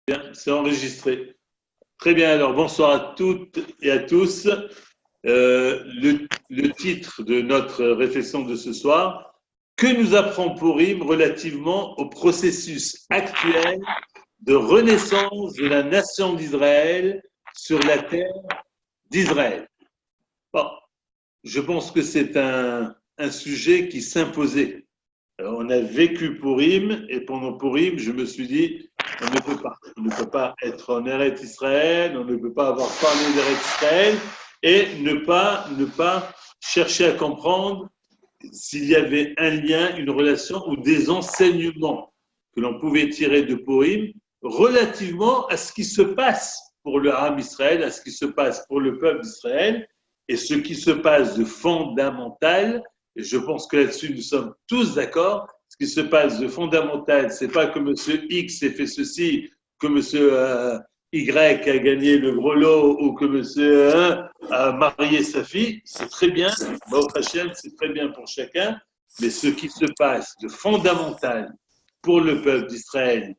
Bien, c'est enregistré. Très bien, alors bonsoir à toutes et à tous. Le titre de notre réflexion de ce soir, que nous apprend Purim relativement au processus actuel de renaissance de la nation d'Israël sur la terre d'Israël. Bon, je pense que c'est un sujet qui s'imposait. On a vécu Purim et pendant Purim, je me suis dit, on ne peut pas. On ne peut pas être en Eretz Israël, on ne peut pas avoir parlé d'Eretz Israël et ne pas chercher à comprendre s'il y avait un lien, une relation ou des enseignements que l'on pouvait tirer de Purim relativement à ce qui se passe pour le Ham Israël, à ce qui se passe pour le peuple d'Israël et ce qui se passe de fondamental. Et je pense que là-dessus, nous sommes tous d'accord. Ce qui se passe de fondamental, c'est pas que M. X ait fait ceci, que M. Y a gagné le gros lot ou que M. A marié sa fille. C'est très bien. Baruch Hashem, c'est très bien pour chacun. Mais ce qui se passe de fondamental pour le peuple d'Israël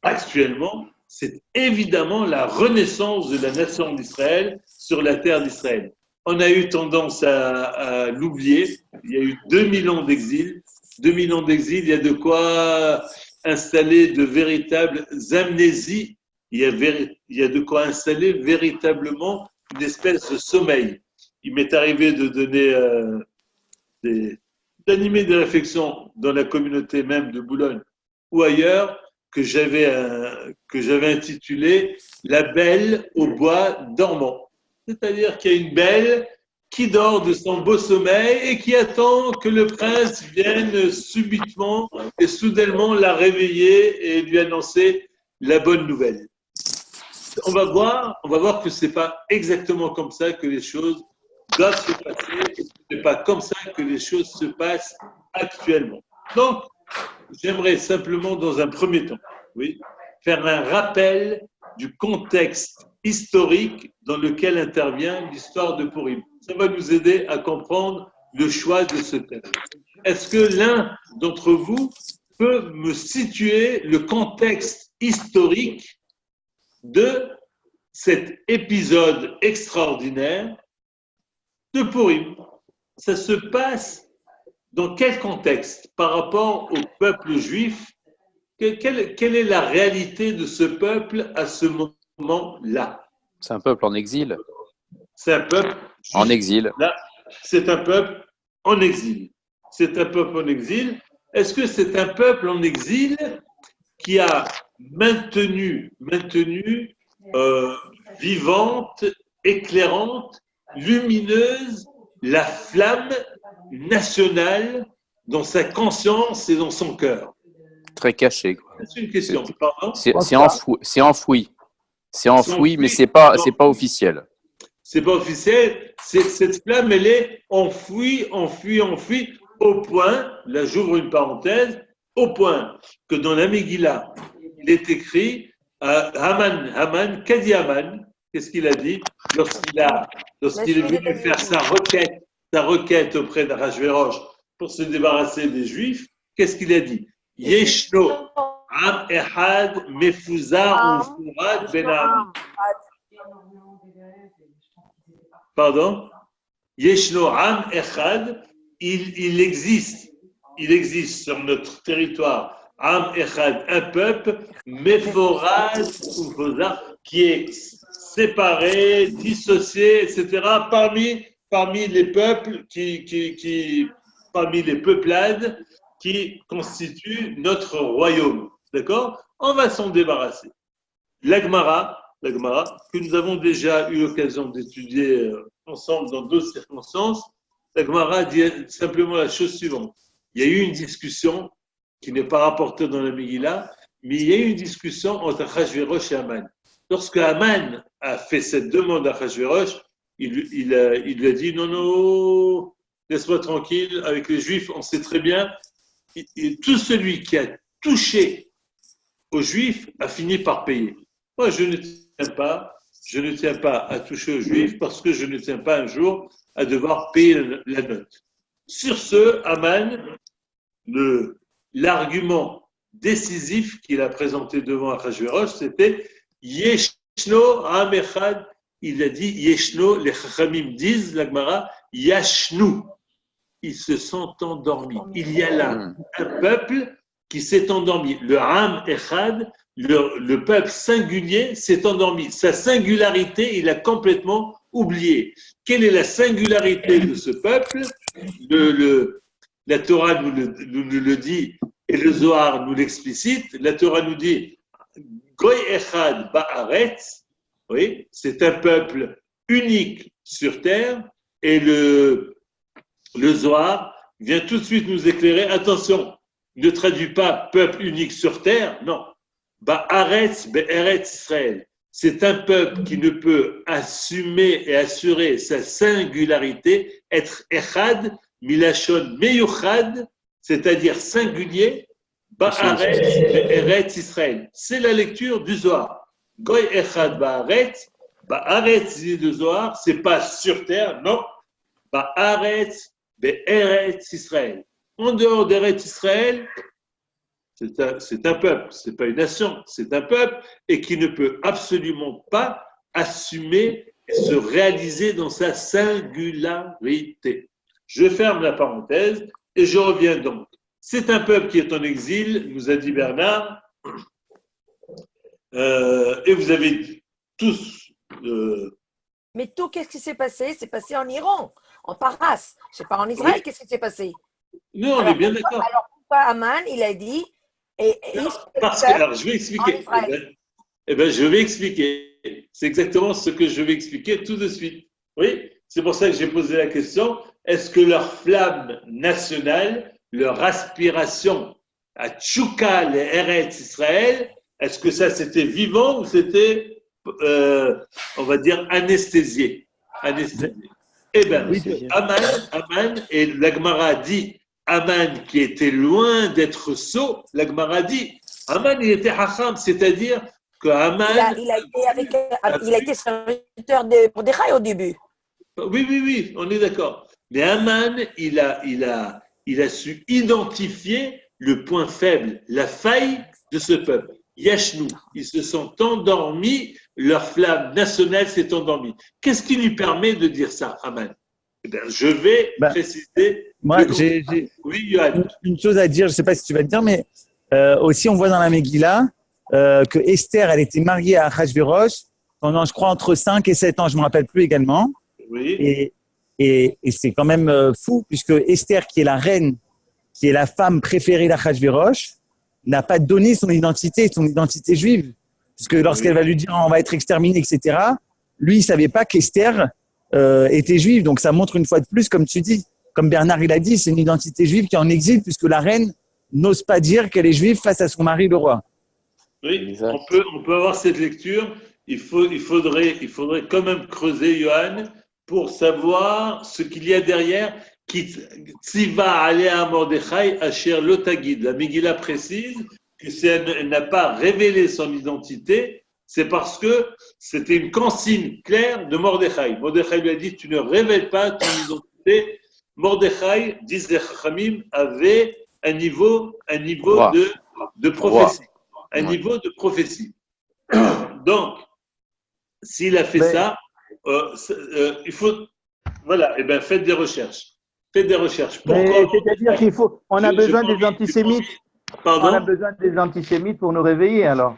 actuellement, c'est évidemment la renaissance de la nation d'Israël sur la terre d'Israël. On a eu tendance à l'oublier. Il y a eu 2000 ans d'exil. 2000 ans d'exil, il y a de quoi installer de véritables amnésies. Il y a de quoi installer véritablement une espèce de sommeil. Il m'est arrivé de donner d'animer des réflexions dans la communauté même de Boulogne ou ailleurs que j'avais intitulé La belle au bois dormant. C'est-à-dire qu'il y a une belle qui dort de son beau sommeil et qui attend que le prince vienne subitement et soudainement la réveiller et lui annoncer la bonne nouvelle. On va voir que ce n'est pas exactement comme ça que les choses doivent se passer et ce n'est pas comme ça que les choses se passent actuellement. Donc, j'aimerais simplement, dans un premier temps, faire un rappel du contexte historique dans lequel intervient l'histoire de Purim. Ça va nous aider à comprendre le choix de ce thème. Est-ce que l'un d'entre vous peut me situer le contexte historique de cet épisode extraordinaire de Purim? Ça se passe dans quel contexte par rapport au peuple juif? Quelle est la réalité de ce peuple à ce moment-là? C'est un peuple en exil. C'est un peuple en exil. Là, c'est un peuple en exil. C'est un peuple en exil. Est-ce que c'est un peuple en exil qui a maintenu vivante, éclairante, lumineuse la flamme nationale dans sa conscience et dans son cœur? Très caché, quoi. C'est une question. Pardon? C'est enfoui. C'est enfoui, mais c'est pas officiel. C'est pas officiel. Cette flamme, elle est enfouie, au point, là j'ouvre une parenthèse, au point que dans la Megillah, il est écrit Haman, qu'a dit Haman? Qu'est-ce qu'il a dit lorsqu'il est venu faire sa requête auprès d'Achashverosh pour se débarrasser des Juifs? Qu'est-ce qu'il a dit? Yeshno Am Ehad Mefuzar Ufurad Ben Am. Pardon? Yeshno Am Echad, il existe sur notre territoire Am Echad, un peuple, Meforad Ufuzar, qui est séparé, dissocié, etc. parmi les peuples parmi les peuplades qui constituent notre royaume. D'accord? On va s'en débarrasser. La Gemara, que nous avons déjà eu l'occasion d'étudier ensemble dans d'autres circonstances, la Gemara dit simplement la chose suivante. Il y a eu une discussion qui n'est pas rapportée dans la Megillah, mais il y a eu une discussion entre Achashverosh et Haman. Lorsque Haman a fait cette demande à Achashverosh, il lui a dit non, laisse-moi tranquille, avec les Juifs, on sait très bien, tout celui qui a touché aux Juifs a fini par payer. Moi, je ne tiens pas à toucher aux Juifs parce que je ne tiens pas un jour à devoir payer la note. Sur ce, Haman, l'argument décisif qu'il a présenté devant Achashverosh, c'était Yeshno Am Echad. Il a dit Yeshno, les Chachamim disent, la Gemara, Yashnu. Ils se sont endormis. Il y a là un peuple qui s'est endormi. Le Am Echad, le peuple singulier s'est endormi. Sa singularité, il a complètement oublié. Quelle est la singularité de ce peuple? La Torah nous le dit et le Zohar nous l'explicite. La Torah nous dit Goy Echad Ba'aretz, oui, c'est un peuple unique sur terre, et le Zohar vient tout de suite nous éclairer. Attention, ne traduit pas peuple unique sur terre, non. Ba'aretz Be'eretz Israël. C'est un peuple qui ne peut assumer et assurer sa singularité, être Echad, Milachon Meyuchad, c'est-à-dire singulier, Ba'aretz Be'eretz Israël. C'est la lecture du Zohar. Goy Echad Ba'aretz, Ba'aretz du Zohar, c'est pas sur terre, non. Ba'aretz Be'eretz Israël. En dehors d'Eretz Israël, c'est un peuple, c'est pas une nation, c'est un peuple et qui ne peut absolument pas assumer et se réaliser dans sa singularité. Je ferme la parenthèse et je reviens donc. C'est un peuple qui est en exil, nous a dit Bernard, et vous avez tous. Mais tout, qu'est-ce qui s'est passé? C'est passé en Iran, en Paras. C'est pas en Israël, oui. Qu'est-ce qui s'est passé? Non, on est bien d'accord. Alors pourquoi Aman, il a dit. Parce que, alors, je vais expliquer. Je vais expliquer. C'est exactement ce que je vais expliquer tout de suite. Oui, c'est pour ça que j'ai posé la question. Est-ce que leur flamme nationale, leur aspiration à Tchouka, les Eretz Israël, est-ce que ça c'était vivant ou c'était, on va dire, anesthésié? Eh bien, oui, Aman, et la Gemara dit, Aman qui était loin d'être sot, la Gemara dit, Aman il était hacham, c'est-à-dire que Aman… Il a été serviteur de Mordechai au début. Oui, on est d'accord. Mais Aman, il a su identifier le point faible, la faille de ce peuple. Yashnu, ils se sont endormis, leur flamme nationale s'est endormie. Qu'est-ce qui lui permet de dire ça, Aman? Eh bien, je vais préciser. Moi, j'ai une chose à dire, je ne sais pas si tu vas te dire, mais aussi on voit dans la Megillah que Esther, elle était mariée à Achashverosh pendant, je crois, entre 5 et 7 ans, je ne me rappelle plus également. Oui. Et c'est quand même fou, puisque Esther, qui est la reine, qui est la femme préférée d'Achashverosh, n'a pas donné son identité juive. Puisque lorsqu'elle va lui dire on va être exterminé, etc., lui, il ne savait pas qu'Esther était juive. Donc ça montre une fois de plus, comme tu dis, comme Bernard il a dit, c'est une identité juive qui est en exil, puisque la reine n'ose pas dire qu'elle est juive face à son mari, le roi. Oui, on peut avoir cette lecture. Il faudrait quand même creuser, Johan, pour savoir ce qu'il y a derrière. Tziva alea Mordechai asher lo tagid. La Megillah précise que si elle n'a pas révélé son identité, c'est parce que c'était une consigne claire de Mordechai. Mordechai lui a dit, tu ne révèles pas ton identité. Mordechai, disent les Chachamim, avait un niveau de prophétie. Un niveau de prophétie. Donc, s'il a fait ça, il faut… Voilà, et bien faites des recherches. C'est-à-dire on a besoin des antisémites. Pardon? On a besoin des antisémites pour nous réveiller alors.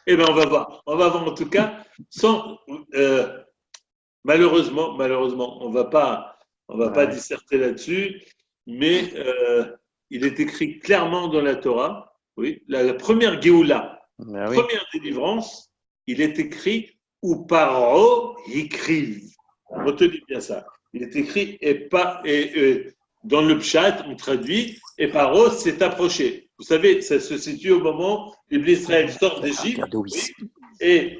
Eh bien, on va voir. En tout cas, malheureusement, on va pas disserter là-dessus, mais il est écrit clairement dans la Torah, oui, la première Géoula, première délivrance, il est écrit ou paro écrive. Retenez bien ça. Il est écrit et dans le Pshat, on traduit, et Paro s'est approché. Vous savez, ça se situe au moment où l'Israël sort d'Égypte, et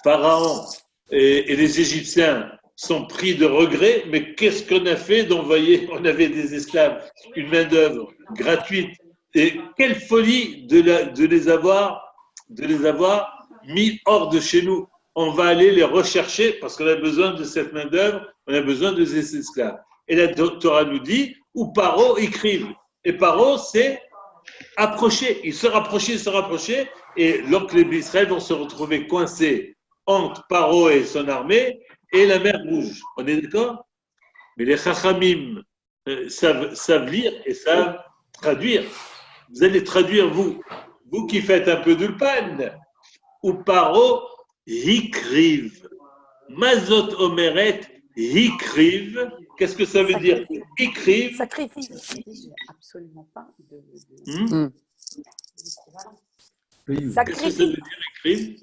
Pharaon et les Égyptiens sont pris de regret, mais qu'est-ce qu'on a fait d'envoyer? On avait des esclaves, une main-d'œuvre gratuite, et quelle folie de les avoir mis hors de chez nous. On va aller les rechercher parce qu'on a besoin de cette main-d'œuvre, on a besoin de ces esclaves. Et la Torah nous dit, ou Paro écrive. Et Paro, c'est approcher. Ils se rapprochaient, et donc les Israël vont se retrouver coincés entre Paro et son armée et la mer Rouge. On est d'accord? Mais les Chachamim savent lire et savent traduire. Vous allez traduire, vous qui faites un peu d'ulpan, ou Paro hikriv. Mazot omeret hikriv. Qu'est-ce que ça veut dire? Hikriv. Sacrifice. Absolument pas de. Qu'est-ce que ça Sacrifice. veut dire hikriv?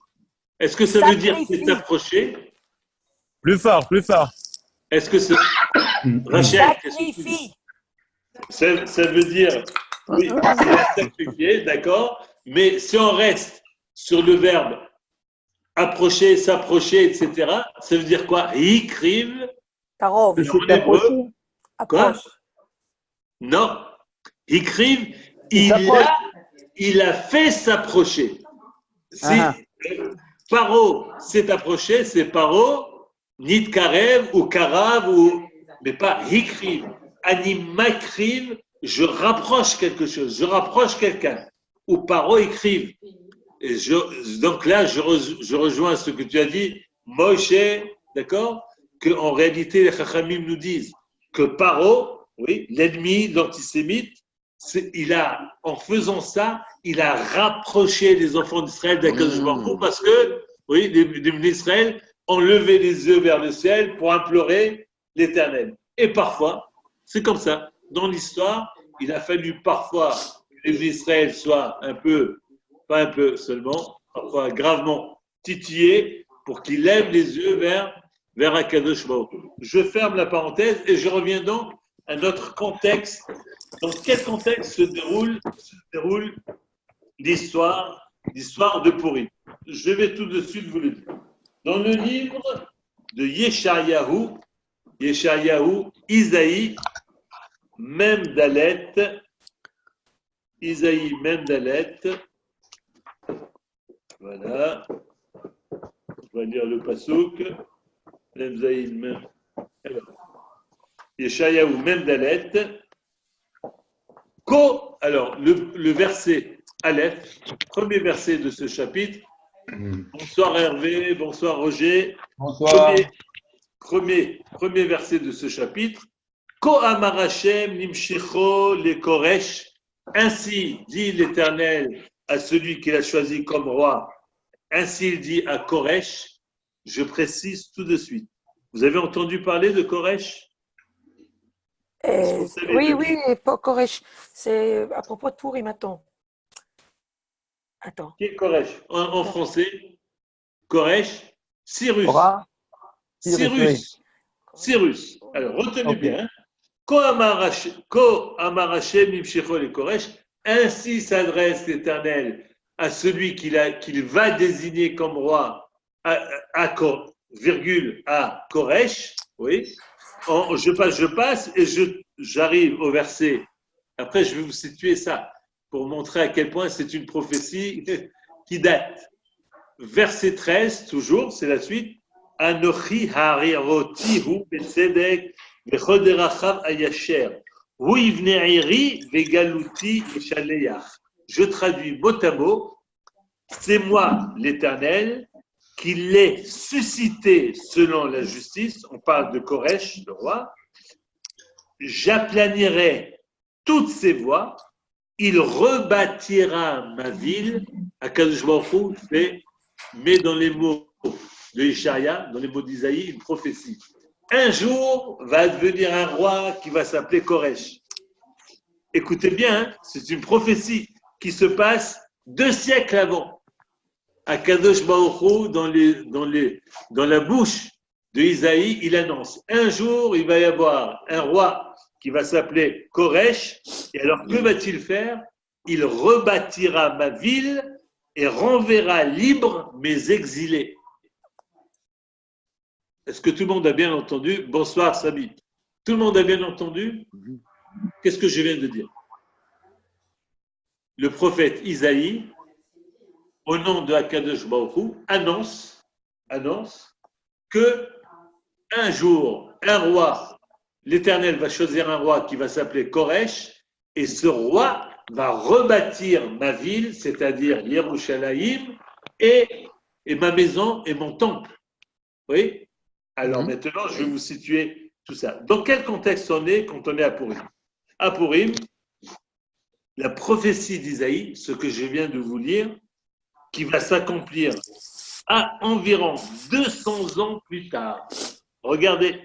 Est-ce que ça veut dire c'est approché? Plus fort, plus fort. Est-ce que c'est. Rachel, Sacrifie. ça veut dire. Oui, il a sacrifié, d'accord. Mais si on reste sur le verbe approcher, s'approcher, etc., ça veut dire quoi? Hikriv. Karov. En hébreu, quoi? Approche. Non. Hikriv, il a fait s'approcher. Si Paro s'est approché, c'est Paro, Nitkarev ou Karav, mais pas Hikriv. Animakriv, je rapproche quelque chose, je rapproche quelqu'un. Ou Paro écrive. Et donc là, je rejoins ce que tu as dit, Moshe, d'accord? Qu'en réalité, les Chachamim nous disent que Paro, oui, l'ennemi, l'antisémite, en faisant ça, il a rapproché les enfants d'Israël d'Akadosh Baruch Hu parce que, oui, les Israël ont levé les yeux vers le ciel pour implorer l'Éternel. Et parfois, c'est comme ça. Dans l'histoire, il a fallu parfois que les Israël soient un peu, pas un peu seulement, parfois gravement titillés pour qu'ils lèvent les yeux vers Akadosh Baruch Hu. Je ferme la parenthèse et je reviens donc à notre contexte. Dans quel contexte se déroule l'histoire de Purim? Je vais tout de suite vous le dire. Dans le livre de Yeshayahu, Isaïe, Memdalet, voilà, on va lire le pasouk, Yeshayahu, Memdalet, alors le verset Aleph, premier verset de ce chapitre. Bonsoir Hervé, bonsoir Roger. Bonsoir. Premier verset de ce chapitre. Ko amar Hashem nimshicho le Koresh. Ainsi dit l'Éternel à celui qu'il a choisi comme roi. Ainsi il dit à Koresh. Je précise tout de suite. Vous avez entendu parler de Koresh? Oui, pas Koresh. C'est à propos de Purim, attends. Qui est Koresh? En français, Koresh, Cyrus. Cyrus. Alors, retenez bien. Ko amar Hashem nimshicho le Koresh. Ainsi s'adresse l'Éternel à celui qu'il va désigner comme roi à Koresh. Oui. Je passe et j'arrive au verset. Après, je vais vous situer ça pour montrer à quel point c'est une prophétie qui date. Verset 13, toujours, c'est la suite. Anochi ha'arirotihu betzedek v'choderachav ayasher hu yivne'iri vegaluti yeshaleach. Je traduis mot à mot. C'est moi, l'Éternel, qui l'ai suscité selon la justice. On parle de Koresh, le roi. J'aplanirai toutes ses voies. Il rebâtira ma ville. Akadosh Baruch Hu met dans les mots de Ishaïa, dans les mots d'Isaïe, une prophétie. Un jour va advenir un roi qui va s'appeler Koresh. Écoutez bien, c'est une prophétie qui se passe 2 siècles avant. Akadosh Baruch Hu, dans la bouche de Isaïe, il annonce un jour il va y avoir un roi qui va s'appeler Koresh. Et alors, que va-t-il faire? Il rebâtira ma ville et renverra libres mes exilés. Est-ce que tout le monde a bien entendu? Bonsoir, Samy. Tout le monde a bien entendu? Qu'est-ce que je viens de dire? Le prophète Isaïe, au nom de Akadosh Baruch Hu, annonce que un jour, un roi, l'Éternel va choisir un roi qui va s'appeler Koresh, et ce roi va rebâtir ma ville, c'est-à-dire Yerushalayim, et ma maison et mon temple. Oui. Alors maintenant, je vais vous situer tout ça. Dans quel contexte on est quand on est à Purim? À Purim, la prophétie d'Isaïe, ce que je viens de vous lire, qui va s'accomplir à environ 200 ans plus tard. Regardez,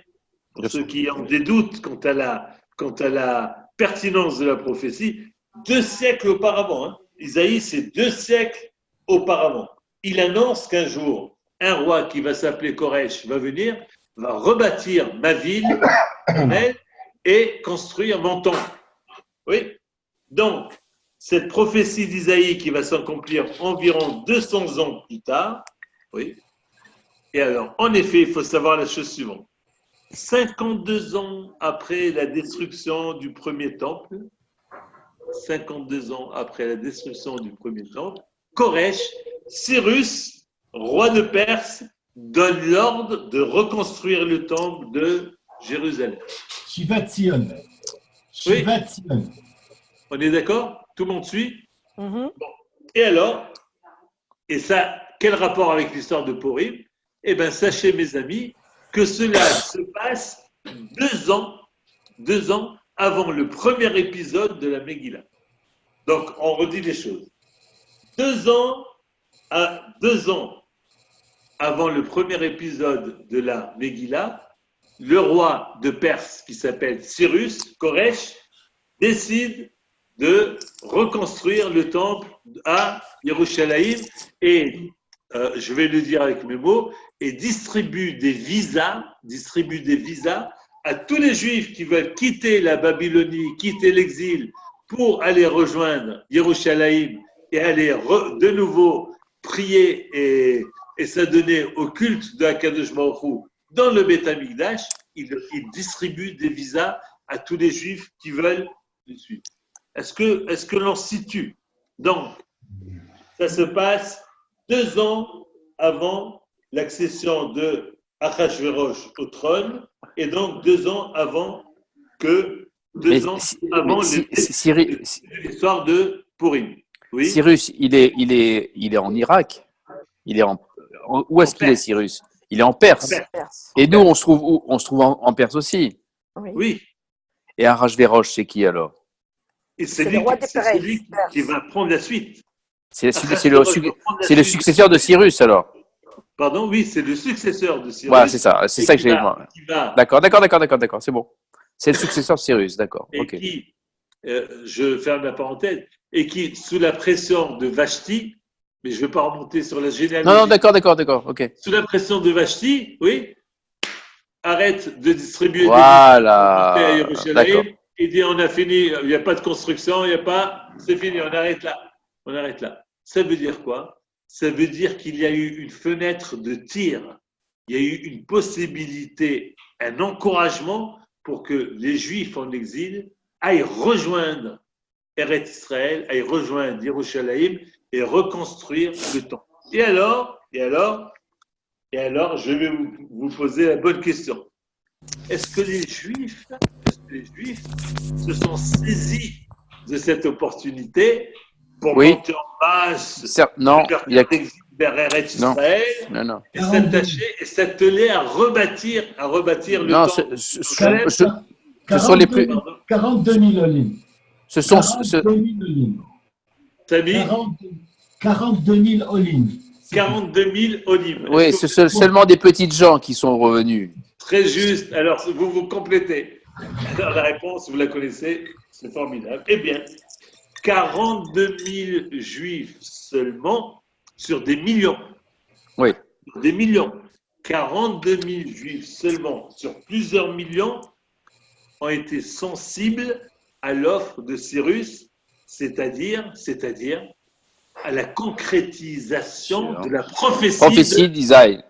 pour ceux qui ont des doutes quant à la pertinence de la prophétie, 2 siècles auparavant. Hein. Isaïe, c'est 2 siècles auparavant. Il annonce qu'un jour, un roi qui va s'appeler Koresh va venir, va rebâtir ma ville et construire mon temple. Oui. Donc, cette prophétie d'Isaïe qui va s'accomplir environ 200 ans plus tard, oui. Et alors, en effet, il faut savoir la chose suivante. 52 ans après la destruction du premier temple, 52 ans après la destruction du premier temple, Koresh, Cyrus, roi de Perse, donne l'ordre de reconstruire le temple de Jérusalem. Shivat Zion. Oui. Shivat Zion. On est d'accord? Tout le monde suit? Mhm. Bon. Et alors, et ça, quel rapport avec l'histoire de Purim? Eh bien, sachez, mes amis, que cela se passe 2 ans avant le premier épisode de la Megillah. Donc, on redit les choses. 2 ans avant le premier épisode de la Megillah, le roi de Perse, qui s'appelle Cyrus, Koresh, décide de reconstruire le temple à Yerushalayim et, je vais le dire avec mes mots, et distribue des visas à tous les Juifs qui veulent quitter la Babylonie, quitter l'exil pour aller rejoindre Yerushalayim et aller de nouveau prier et s'adonner au culte de Akadosh Baruch Hu dans le Beth Amikdash. Il distribue des visas à tous les Juifs qui veulent le suivre. Est-ce que l'on situe? Donc, ça se passe 2 ans avant l'accession de Achashverosh au trône, et donc 2 ans avant l'histoire de Purim. Oui. Cyrus, il est en Irak. Où est-ce qu'il est, Cyrus? Il est en Perse. Et nous, on se trouve où? On se trouve en Perse aussi. Oui. Et Achashverosh, c'est qui alors? Et c'est lui qui va prendre la suite. C'est le successeur de Cyrus alors. Pardon, oui, c'est le successeur de Cyrus. Voilà, c'est ça que j'ai dit. D'accord, c'est bon. C'est le successeur de Cyrus, d'accord. Et okay. Qui, je ferme la parenthèse, et qui, sous la pression de Vashti, mais je ne vais pas remonter sur la généalogie. Non, d'accord, ok. Sous la pression de Vashti, oui, arrête de distribuer des à Yerushalayim. Il dit, on a fini, il n'y a pas de construction, c'est fini, on arrête là. Ça veut dire quoi? Ça veut dire qu'il y a eu une fenêtre de tir, il y a eu une possibilité, un encouragement pour que les Juifs en exil aillent rejoindre Eretz Israël, aillent rejoindre Yerushalayim et reconstruire le temple. Et alors, je vais vous poser la bonne question. Est-ce que les Juifs se sont saisis de cette opportunité pour monter en masse vers Eretz Israël et s'atteler à rebâtir le temple? Ce sont les plus 42 000 olim. Ce sont 42 000 olim. 42 000 olim. Oui, ce sont seulement des petites gens qui sont revenus. Très juste. Alors, vous complétez. Alors, la réponse, vous la connaissez, c'est formidable. Eh bien, 42 000 Juifs seulement sur des millions. Oui. Des millions. 42 000 Juifs seulement sur plusieurs millions ont été sensibles à l'offre de Cyrus, c'est-à-dire à la concrétisation de la prophétie d'Isaïe.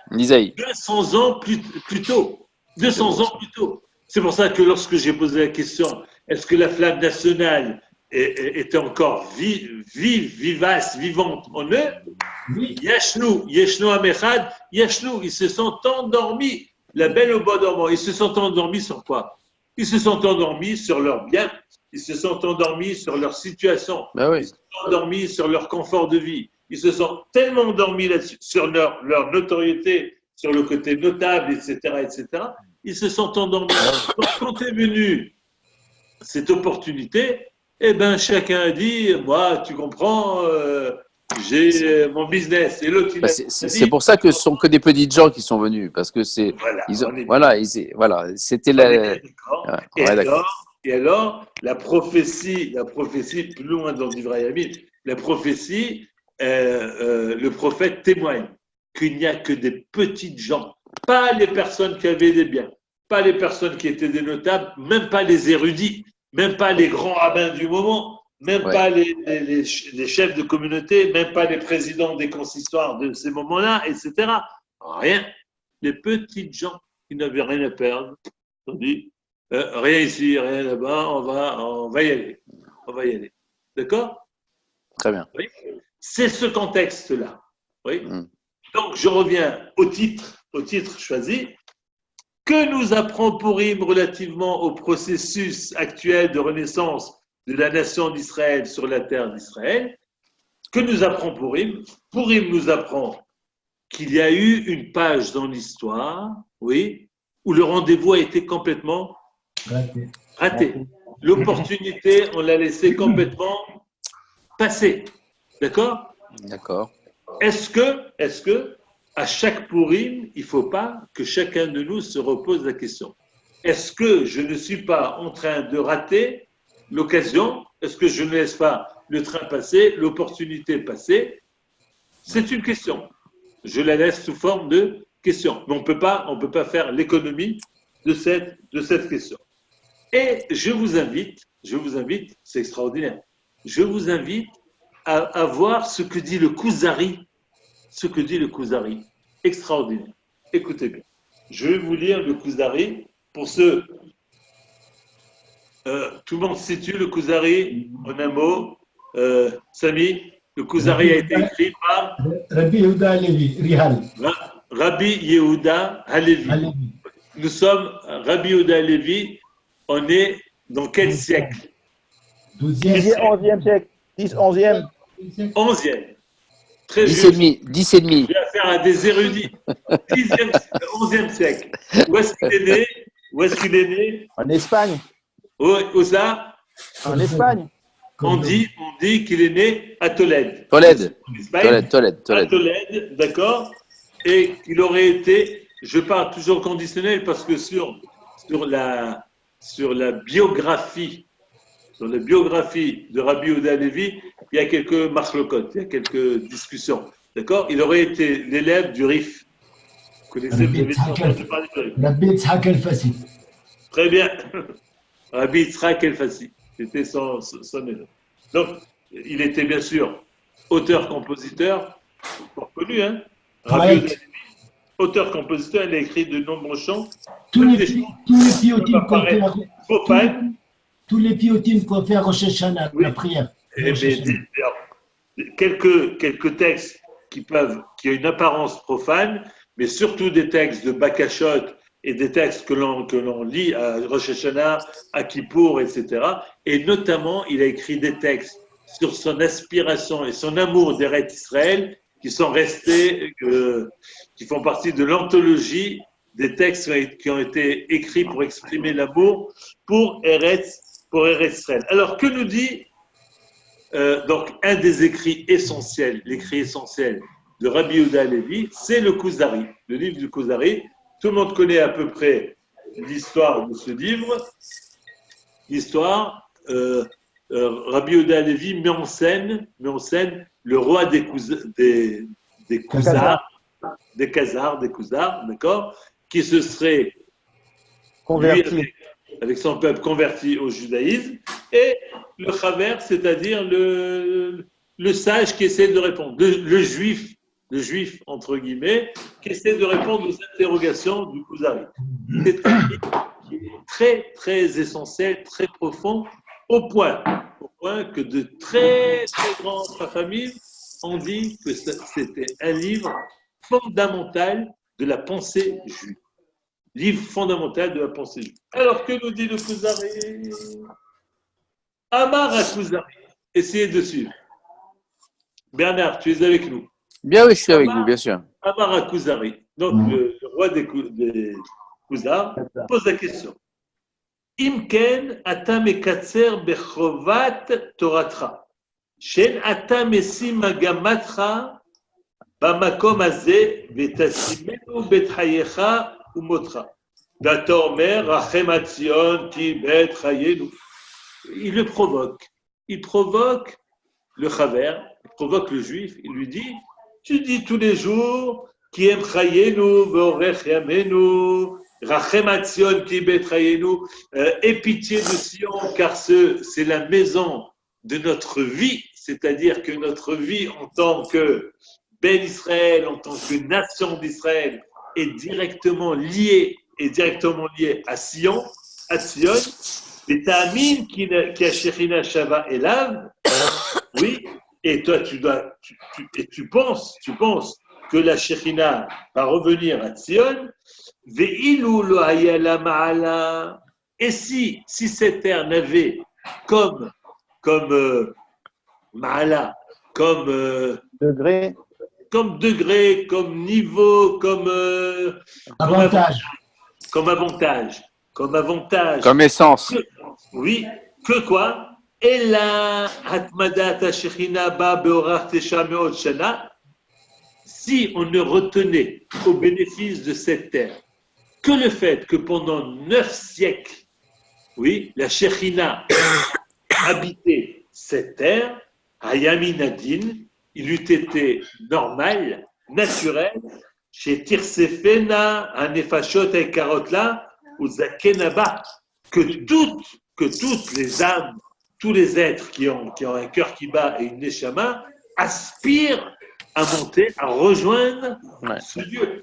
200 ans plus tôt. 200 ans plus tôt. C'est pour ça que lorsque j'ai posé la question, est-ce que la flamme nationale était encore vivace, vivante en eux? Oui. Yeshnu Amechad, Yeshnu, ils se sont endormis. La belle au bois dormant, ils se sont endormis sur quoi? Ils se sont endormis sur leurs biens, ils se sont endormis sur leur situation, Ben oui. ils se sont endormis sur leur confort de vie, ils se sont tellement endormis là-dessus, sur leur notoriété, sur le côté notable, etc., etc., ils se sont endormis. Donc, quand est venue cette opportunité, eh ben, chacun a dit, moi, tu comprends, j'ai mon business. Et l'autre, il a dit, C'est pour ça que ce sont que des petites gens qui sont venus, parce que c'est, voilà, ils ont, on est voilà, voilà, c'était on est la, d'accord. ouais, Et ouais, d'accord. la prophétie, plus loin dans Divrei Yamim, la prophétie, le prophète témoigne qu'il n'y a que des petites gens, pas les personnes qui avaient des biens, pas les personnes qui étaient des notables, même pas les érudits, même pas les grands rabbins du moment, même Ouais. pas les chefs de communauté, même pas les présidents des consistoires de ces moments-là, etc. Rien. Les petites gens qui n'avaient rien à perdre, on dit, rien ici, rien là-bas, on va y aller. On va y aller. D'accord? Très bien. Oui. C'est ce contexte-là. Oui. Mm. Donc, je reviens au titre choisi. Que nous apprend Purim relativement au processus actuel de renaissance de la nation d'Israël sur la terre d'Israël? Que nous apprend Purim? Purim nous apprend qu'il y a eu une page dans l'histoire, oui, où le rendez-vous a été complètement raté. L'opportunité, on l'a laissé complètement passer. D'accord? D'accord. Est-ce que à chaque Purim, il ne faut pas que chacun de nous se repose la question. Est-ce que je ne suis pas en train de rater l'occasion? Est-ce que je ne laisse pas le train passer, l'opportunité passer? C'est une question. Je la laisse sous forme de question. Mais on peut pas faire l'économie de cette question. Et je vous invite, c'est extraordinaire, je vous invite à voir ce que dit le Kuzari. Extraordinaire. Écoutez bien. Je vais vous lire le Kuzari pour ceux. Tout le monde situe le Kuzari en un mot. Samy, le Kuzari a été écrit par Rabbi Yehuda Halevi, Rihal. Rabbi Yehuda Halevi. Nous sommes Rabbi Yehuda Halevi. On est dans quel siècle? 10e, 11e siècle. 10, 11e. 11e. Très 10 et juste. demi, 10 et demi. J'ai affaire à des érudits. 11e siècle. Où est-ce qu'il est né? En Espagne. Où ça? En Espagne. On dit qu'il est né à Tolède. Tolède. En Espagne. Tolède. À Tolède, d'accord. Et qu'il aurait été, je parle toujours conditionnel parce que sur la biographie de Rabbi Yehuda Halevi, il y a quelques marlocotes, il y a quelques discussions. D'accord? Il aurait été l'élève du Rif. Vous connaissez, vous avez entendu parler du Rif. Rabbi Yitzhak El-Fassi. Très bien. Rabbi Yitzhak El-Fassi. C'était son élève. Donc, il était bien sûr auteur-compositeur, fort connu, hein? Rabbi Yehuda Halevi, auteur-compositeur, il a écrit de nombreux chants. Tous les piotim qu'on fait, Profanes. tous les piotim qu'on fait à Rosh Hashanah, Oui. la prière. Eh bien, quelques textes qui ont une apparence profane, mais surtout des textes de Bakashot et des textes que l'on lit à Rosh Hashanah, à Kippour, etc. Et notamment, il a écrit des textes sur son aspiration et son amour d'Eretz Israël qui sont restés, qui font partie de l'anthologie des textes qui ont été écrits pour exprimer l'amour pour Eretz Israël. Alors, que nous dit donc un des écrits essentiels, l'écrit essentiel de Rabbi Yehuda Halevi, c'est le Kuzari, le livre du Kuzari. Tout le monde connaît à peu près l'histoire de ce livre. L'histoire, Rabbi Yehuda Halevi met en scène le roi des Khazars, d'accord, qui se serait Converti. lui, avec son peuple converti au judaïsme, et le Chaver, c'est-à-dire le sage qui essaie de répondre, le juif entre guillemets, qui essaie de répondre aux interrogations du Kuzari. C'est un livre qui est très, très essentiel, très profond, au point que de très, très grands familles ont dit que c'était un livre fondamental de la pensée juive. Livre fondamental de la pensée juive. Alors, que nous dit le Kuzari? Amar Akuzari. Essayez de suivre. Bernard, tu es avec nous. Bien, oui, je suis avec vous, bien sûr. Amar Akuzari. Donc, le roi des Khuzar pose la question. Imken ata mekatser bechovat toratra. Shen ata mesim magamatcha bamakom hazeh vetasimenu bet hayecha umotra. Dator mer rachem atzion ki bet hayenu. Il le provoque. Il provoque le chaver, il provoque le juif. Il lui dit, tu dis tous les jours qui aime chayenu veorech yamenu. Rachem Atzion ki bet chayenu, aie pitié de Sion, car c'est la maison de notre vie, c'est-à-dire que notre vie en tant que Ben Israël, en tant que nation d'Israël, est directement liée à Sion, et Ta'amin qui a Shechina Shava Elav, oui, et toi tu penses que la Shechina va revenir à Sion. Et si cette terre n'avait comme Ma'ala, comme degré, comme niveau, comme Avantage. Comme essence. Que quoi? Et la Hatmadat Shechina ba beorach tesha me'od shana. Si on ne retenait au bénéfice de cette terre que le fait que pendant 9 siècles, oui, la Shechina habitait cette terre, Hayami Nadin, il eût été normal, naturel, chez Tirsefena, Anefashot et Karotla, ou Zakenaba, que toutes les âmes, tous les êtres qui ont un cœur qui bat et une neshama, aspirent à monter, à rejoindre ce Dieu.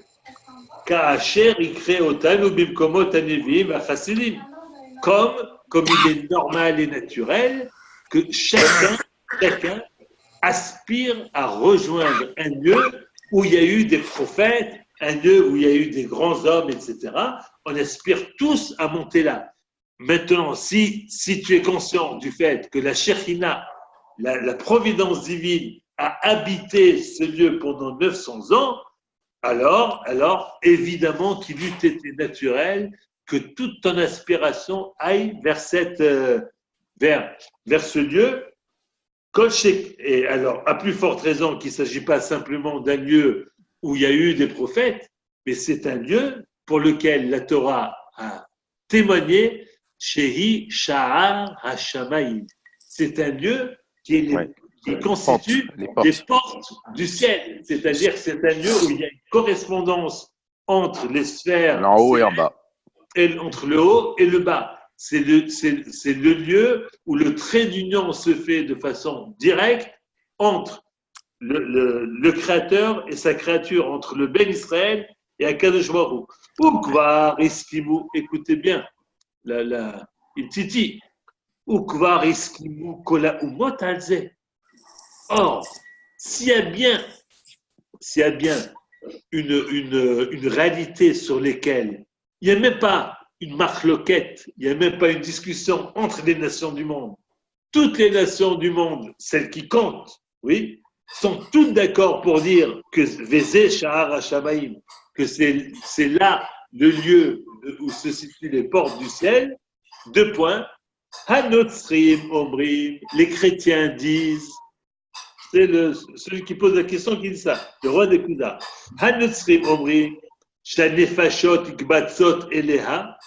Comme il est normal et naturel que chacun aspire à rejoindre un lieu où il y a eu des prophètes, un lieu où il y a eu des grands hommes, etc. On aspire tous à monter là. Maintenant, si tu es conscient du fait que la Shechina, la providence divine, a habité ce lieu pendant 900 ans, alors évidemment qu'il eût été naturel que toute ton aspiration aille vers ce lieu. Et alors, à plus forte raison qu'il ne s'agit pas simplement d'un lieu où il y a eu des prophètes, mais c'est un lieu pour lequel la Torah a témoigné, Shehi Sha'ar HaShamayim. C'est un lieu qui constitue les portes du ciel. C'est-à-dire que c'est un lieu où il y a une correspondance entre les sphères, en haut et en bas, entre le haut et le bas. C'est le lieu où le trait d'union se fait de façon directe entre le Créateur et sa créature, entre le Ben Israël et Akadosh Baruch Hu. Ukvar iskimu, écoutez bien, il titi. Ukvar iskimu kola umot alze. Or, s'il y a bien une réalité sur laquelle il n'y a même pas une marloquette, il n'y a même pas une discussion entre les nations du monde. Toutes les nations du monde, celles qui comptent, oui, sont toutes d'accord pour dire que Vézé Shahar HaShamayim, que c'est là le lieu où se situent les portes du ciel. 2 points. Hanotzrim Omrim, les chrétiens disent, c'est celui qui pose la question qui dit ça, le roi des Khuzar. Hanotzrim Omrim, Shanefashot Ikbatzot Eleha,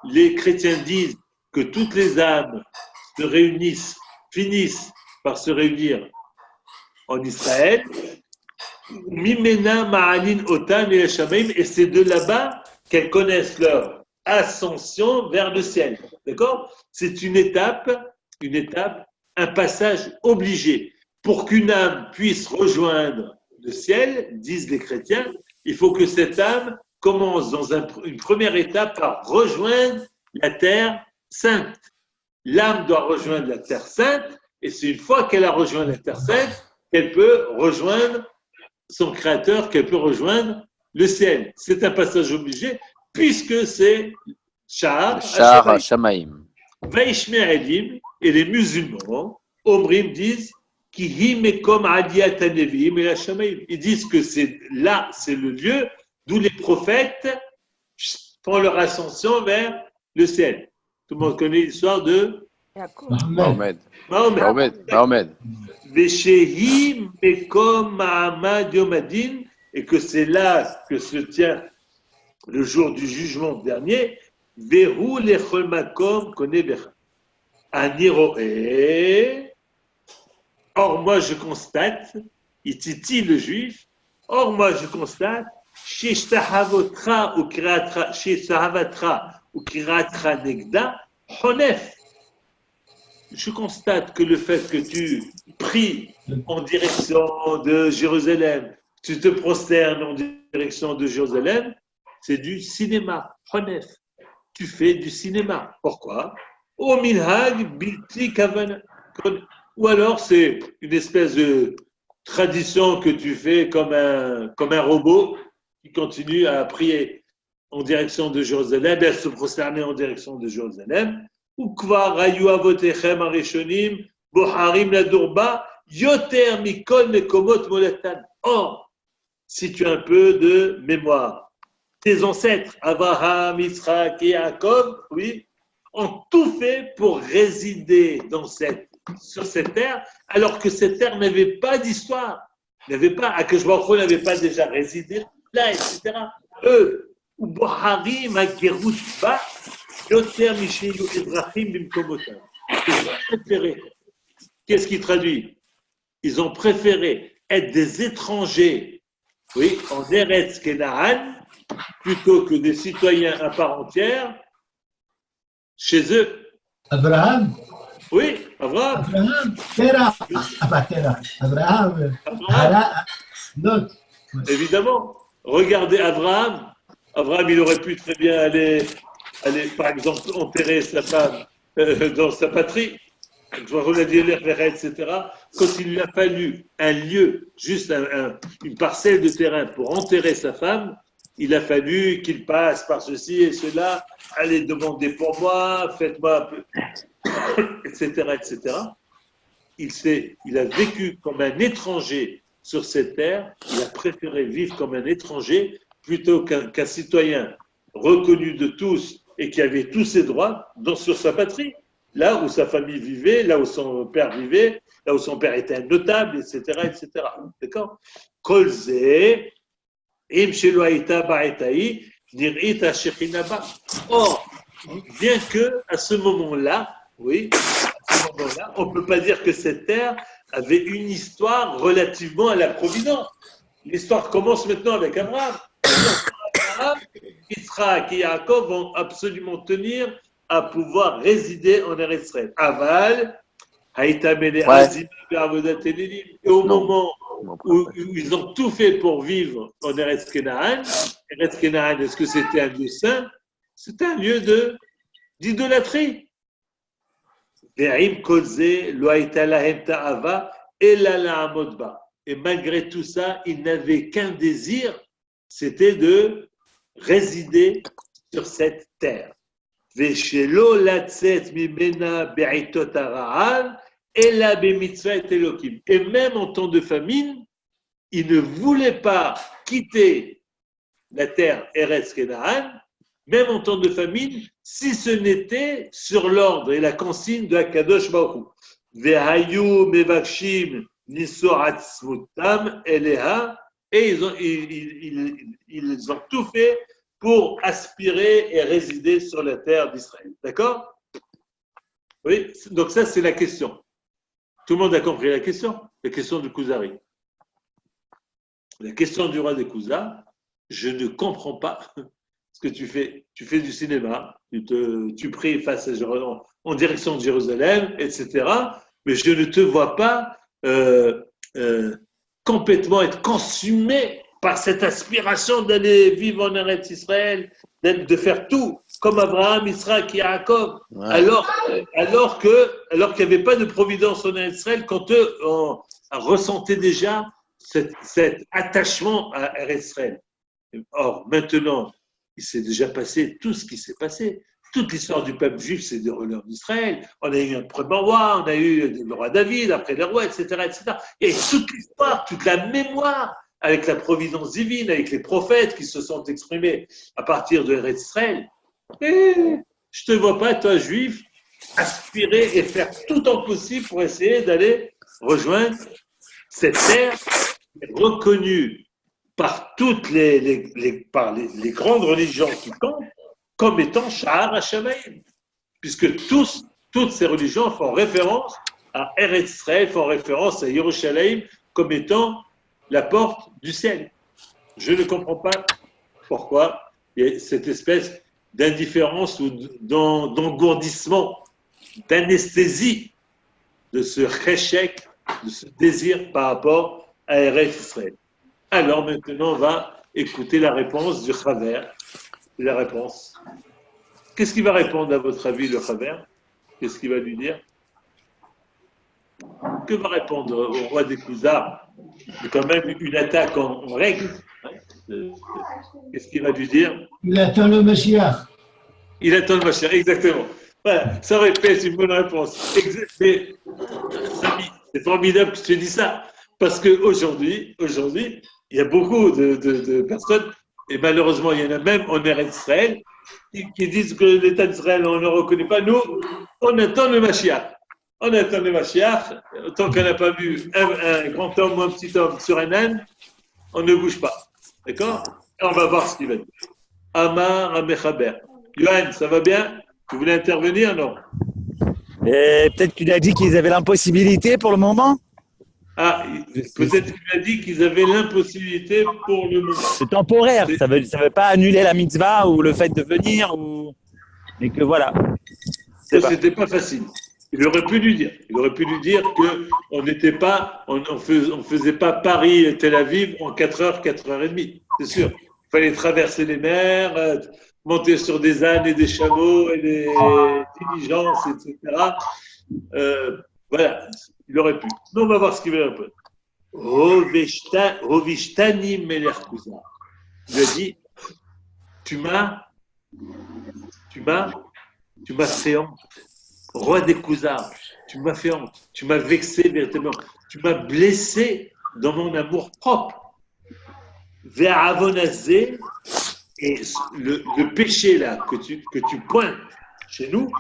les chrétiens disent que toutes les âmes se réunissent, finissent par se réunir en Israël. Mimena Ma'alin Otan et Shamaim, et c'est de là-bas qu'elles connaissent leur ascension vers le ciel. D'accord? C'est une étape, un passage obligé. Pour qu'une âme puisse rejoindre le ciel, disent les chrétiens, il faut que cette âme commence dans une première étape par rejoindre la terre sainte. L'âme doit rejoindre la terre sainte, et c'est une fois qu'elle a rejoint la terre sainte qu'elle peut rejoindre son créateur, qu'elle peut rejoindre le ciel. C'est un passage obligé, puisque c'est Sha'ar HaShamayim. Vaishme Elim, et les musulmans, Omrim disent, Kihi mekom aliyat haneviim et la shamaim. Ils disent que c'est là, c'est le lieu d'où les prophètes font leur ascension vers le ciel. Tout le monde connaît l'histoire de Mohamed. Veshehi mekom ma'amad yom hadin, et que c'est là que se tient le jour du jugement dernier. Vehu lechol makom koneh becha. Ani ro'eh. Or, moi, je constate, il titille le juif, or, moi, je constate, chez Sahavatra ou Kiratra Negda, Honef. Je constate que le fait que tu pries en direction de Jérusalem, tu te prosternes en direction de Jérusalem, c'est du cinéma, Honef. Tu fais du cinéma. Pourquoi? Au minhag bilti kavana. Ou alors c'est une espèce de tradition que tu fais comme un robot qui continue à prier en direction de Jérusalem, et à se prosterner en direction de Jérusalem. Ou kvar rayu avotechem arishonim boharim la durba yoter mikol mekomot molatan. Or, si tu as un peu de mémoire, tes ancêtres, Abraham, Yitzhak et Yaakov, oui, ont tout fait pour résider sur cette terre, alors que cette terre n'avait pas d'histoire, Akadosh Baruch Hu n'avait pas déjà résidé là, etc. Eux, Uboharim Hagerutba, Yoter Mishiyu Edrachim Bimkomotam. Ils ont préféré, qu'est-ce qui traduit? Ils ont préféré être des étrangers, oui, en Eretz Kenaan, plutôt que des citoyens à part entière chez eux. Abraham. Oui, Abraham. Abraham, Terah. Abraham. Lot. Évidemment. Regardez Abraham. Abraham, il aurait pu très bien aller par exemple, enterrer sa femme dans sa patrie, etc. Quand il lui a fallu un lieu, juste une parcelle de terrain pour enterrer sa femme, il a fallu qu'il passe par ceci et cela, allez demander pour moi, faites-moi un peu, etc., etc. Il a vécu comme un étranger sur cette terre, il a préféré vivre comme un étranger plutôt qu'un citoyen reconnu de tous et qui avait tous ses droits sur sa patrie, là où sa famille vivait, là où son père vivait, là où son père était un notable, etc., etc. D'accord? Kolze, im shelo haïta ba'etaï, nir'ita shechinaba. Or, bien que à ce moment-là, oui, on ne peut pas dire que cette terre avait une histoire relativement à la providence. L'histoire commence maintenant avec Abraham. Abraham, Yitzhak et Yaakov vont absolument tenir à pouvoir résider en Eretz Israël. Aval, Haïta Mele Azim, et au moment où ils ont tout fait pour vivre en Eretz Kenaan, est-ce que c'était un lieu saint? C'était un lieu d'idolâtrie. Et malgré tout ça, ils n'avaient qu'un désir, c'était de résider sur cette terre. Et même en temps de famine, ils ne voulaient pas quitter la terre Eretz Kenaan, même en temps de famine, si ce n'était sur l'ordre et la consigne de Akadosh Baruch Hu. Vehayu mevakshim nisoratzmutam eleha, et ils ont tout fait pour aspirer et résider sur la terre d'Israël. D'accord? Oui, donc ça c'est la question. Tout le monde a compris la question du Kuzari. La question du roi des Kuza, je ne comprends pas ce que tu fais. Tu fais du cinéma, tu pries en direction de Jérusalem, etc. Mais je ne te vois pas complètement être consumé par cette aspiration d'aller vivre en Eretz Israël, de faire tout comme Abraham, Yitzhak et Yaakov, ouais. alors qu'il n'y avait pas de providence en Eretz Israël, quand eux ressentaient déjà cet attachement à Eretz Israël. Or, maintenant, il s'est déjà passé tout ce qui s'est passé. toute l'histoire du peuple juif, c'est déroulé en Israël. On a eu un premier roi, on a eu le roi David, après les rois, etc., etc. Et toute l'histoire, toute la mémoire, avec la providence divine, avec les prophètes qui se sont exprimés à partir de Eretz Israël. Et je ne te vois pas, toi, juif, aspirer et faire tout en possible pour essayer d'aller rejoindre cette terre reconnue par toutes par les grandes religions qui comptent comme étant Sha'ar HaShamayim, puisque toutes ces religions font référence à Eretz Israël, font référence à Yerushalayim comme étant la porte du ciel. Je ne comprends pas pourquoi il y a cette espèce d'indifférence ou d'engourdissement, d'anesthésie de ce réchec, de ce désir par rapport à Eretz Israël. Alors maintenant, on va écouter la réponse du Chaver. La réponse. Qu'est-ce qu'il va répondre à votre avis, le Chaver? Qu'est-ce qu'il va lui dire? Que va répondre au roi des Khuzar? C'est quand même une attaque en règle. Qu'est-ce qu'il va lui dire? Il attend le Messia. Il attend le Mashiach, exactement. Voilà, ça répète une bonne réponse. Mais, Samy, c'est formidable que tu dis ça. Parce qu'aujourd'hui, il y a beaucoup de personnes, et malheureusement, il y en a même en Eretz Israël, qui disent que l'État d'Israël, on ne le reconnaît pas. Nous, on attend le Mashiach. On attend le Mashiach. Tant qu'on n'a pas vu un grand homme ou un petit homme sur un âne, on ne bouge pas. D'accord? Et on va voir ce qu'il va dire. Amar Amechaber. Yohann, ça va bien? Tu voulais intervenir, non? Peut-être qu'il a dit qu'ils avaient l'impossibilité pour le moment. Ah, peut-être qu'il a dit qu'ils avaient l'impossibilité pour le moment. C'est temporaire, ça veut pas annuler la mitzvah ou le fait de venir, mais que voilà. C'était pas facile. Il aurait pu lui dire. Il aurait pu lui dire qu'on n'était pas, on faisait pas Paris-Tel Aviv en 4 heures, 4 heures et demie. C'est sûr. Il fallait traverser les mers, monter sur des ânes et des chameaux et des diligences, etc. Voilà. Il aurait pu. Mais on va voir ce qu'il veut répondre. Rovistani Melech Khuzar. Il a dit, tu m'as fait honte. Roi des Khuzar, tu m'as fait honte. Tu m'as vexé véritablement. Tu m'as blessé dans mon amour propre. Vers Avonazé, et le péché là que tu pointes chez nous,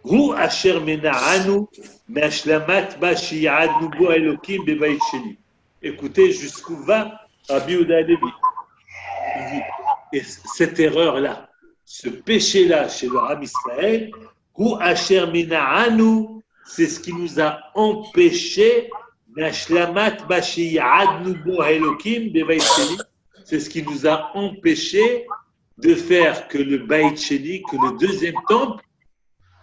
Hu asher mena'anu me'ashlamat ba shi'adnu bo Elokim bebayit sheni. Écoutez jusqu'où va Rabbi Yehuda Halevi. Et cette erreur-là, ce péché-là chez le Ram Israël, Hu asher mena'anu, c'est ce qui nous a empêché me'ashlamat ba shi'adnu bo Elokim bebayit sheni. C'est ce qui nous a empêché de faire que le Bayit Sheni, que le deuxième temple,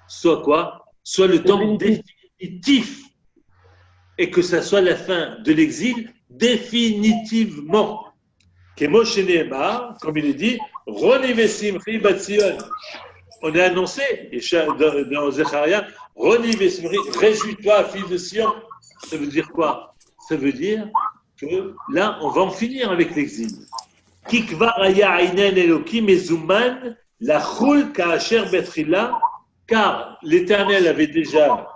soit quoi? Soit le temple définitif. Et que ça soit la fin de l'exil définitivement. Kemoshe Nehemar, comme il est dit, Ronive Simri Bat Sion. On a annoncé, dans Zecharia, Ronive Simri, réjouis-toi, fille de Sion. Ça veut dire quoi? Ça veut dire que là, on va en finir avec l'exil. Kikvar aya ainen elokim ezuman la chul ka'asher betrila, car l'Éternel avait déjà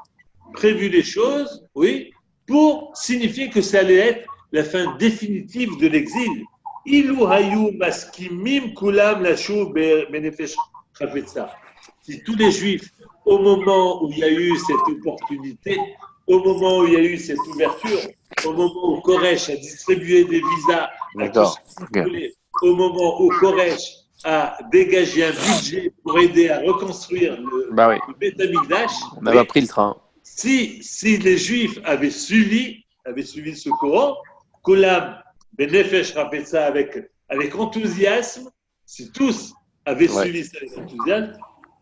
prévu les choses, oui, pour signifier que ça allait être la fin définitive de l'exil. Ilu hayu maskimim kulam lashuv benefesh chafetza. Si tous les Juifs, au moment où il y a eu cette opportunité, au moment où il y a eu cette ouverture, au moment où Koresh a distribué des visas à tous ceux qui voulaient, au moment où Koresh a dégagé un budget pour aider à reconstruire le Beth Amikdash, on avait pris le train. Si les Juifs avaient suivi ce courant, Kolam Benefesh Rapetza avec enthousiasme, si tous avaient suivi ça avec enthousiasme,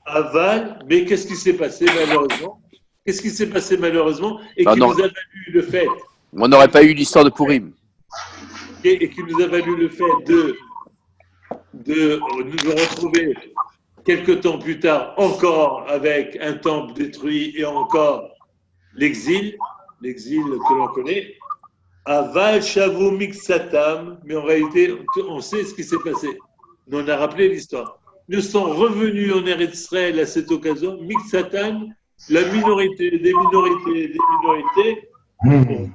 aval, mais qu'est-ce qui s'est passé malheureusement? Qu'est-ce qui s'est passé malheureusement et qui nous a valu le fait? On n'aurait pas eu l'histoire de Purim. Et qui nous a valu le fait de nous retrouver quelques temps plus tard encore avec un temple détruit et encore l'exil que l'on connaît. Aval Shavu Miksatam, mais en réalité, on sait ce qui s'est passé. On a rappelé l'histoire. ne sont revenus en Eretz Israël à cette occasion, Mixatan, la minorité des minorités des minorités,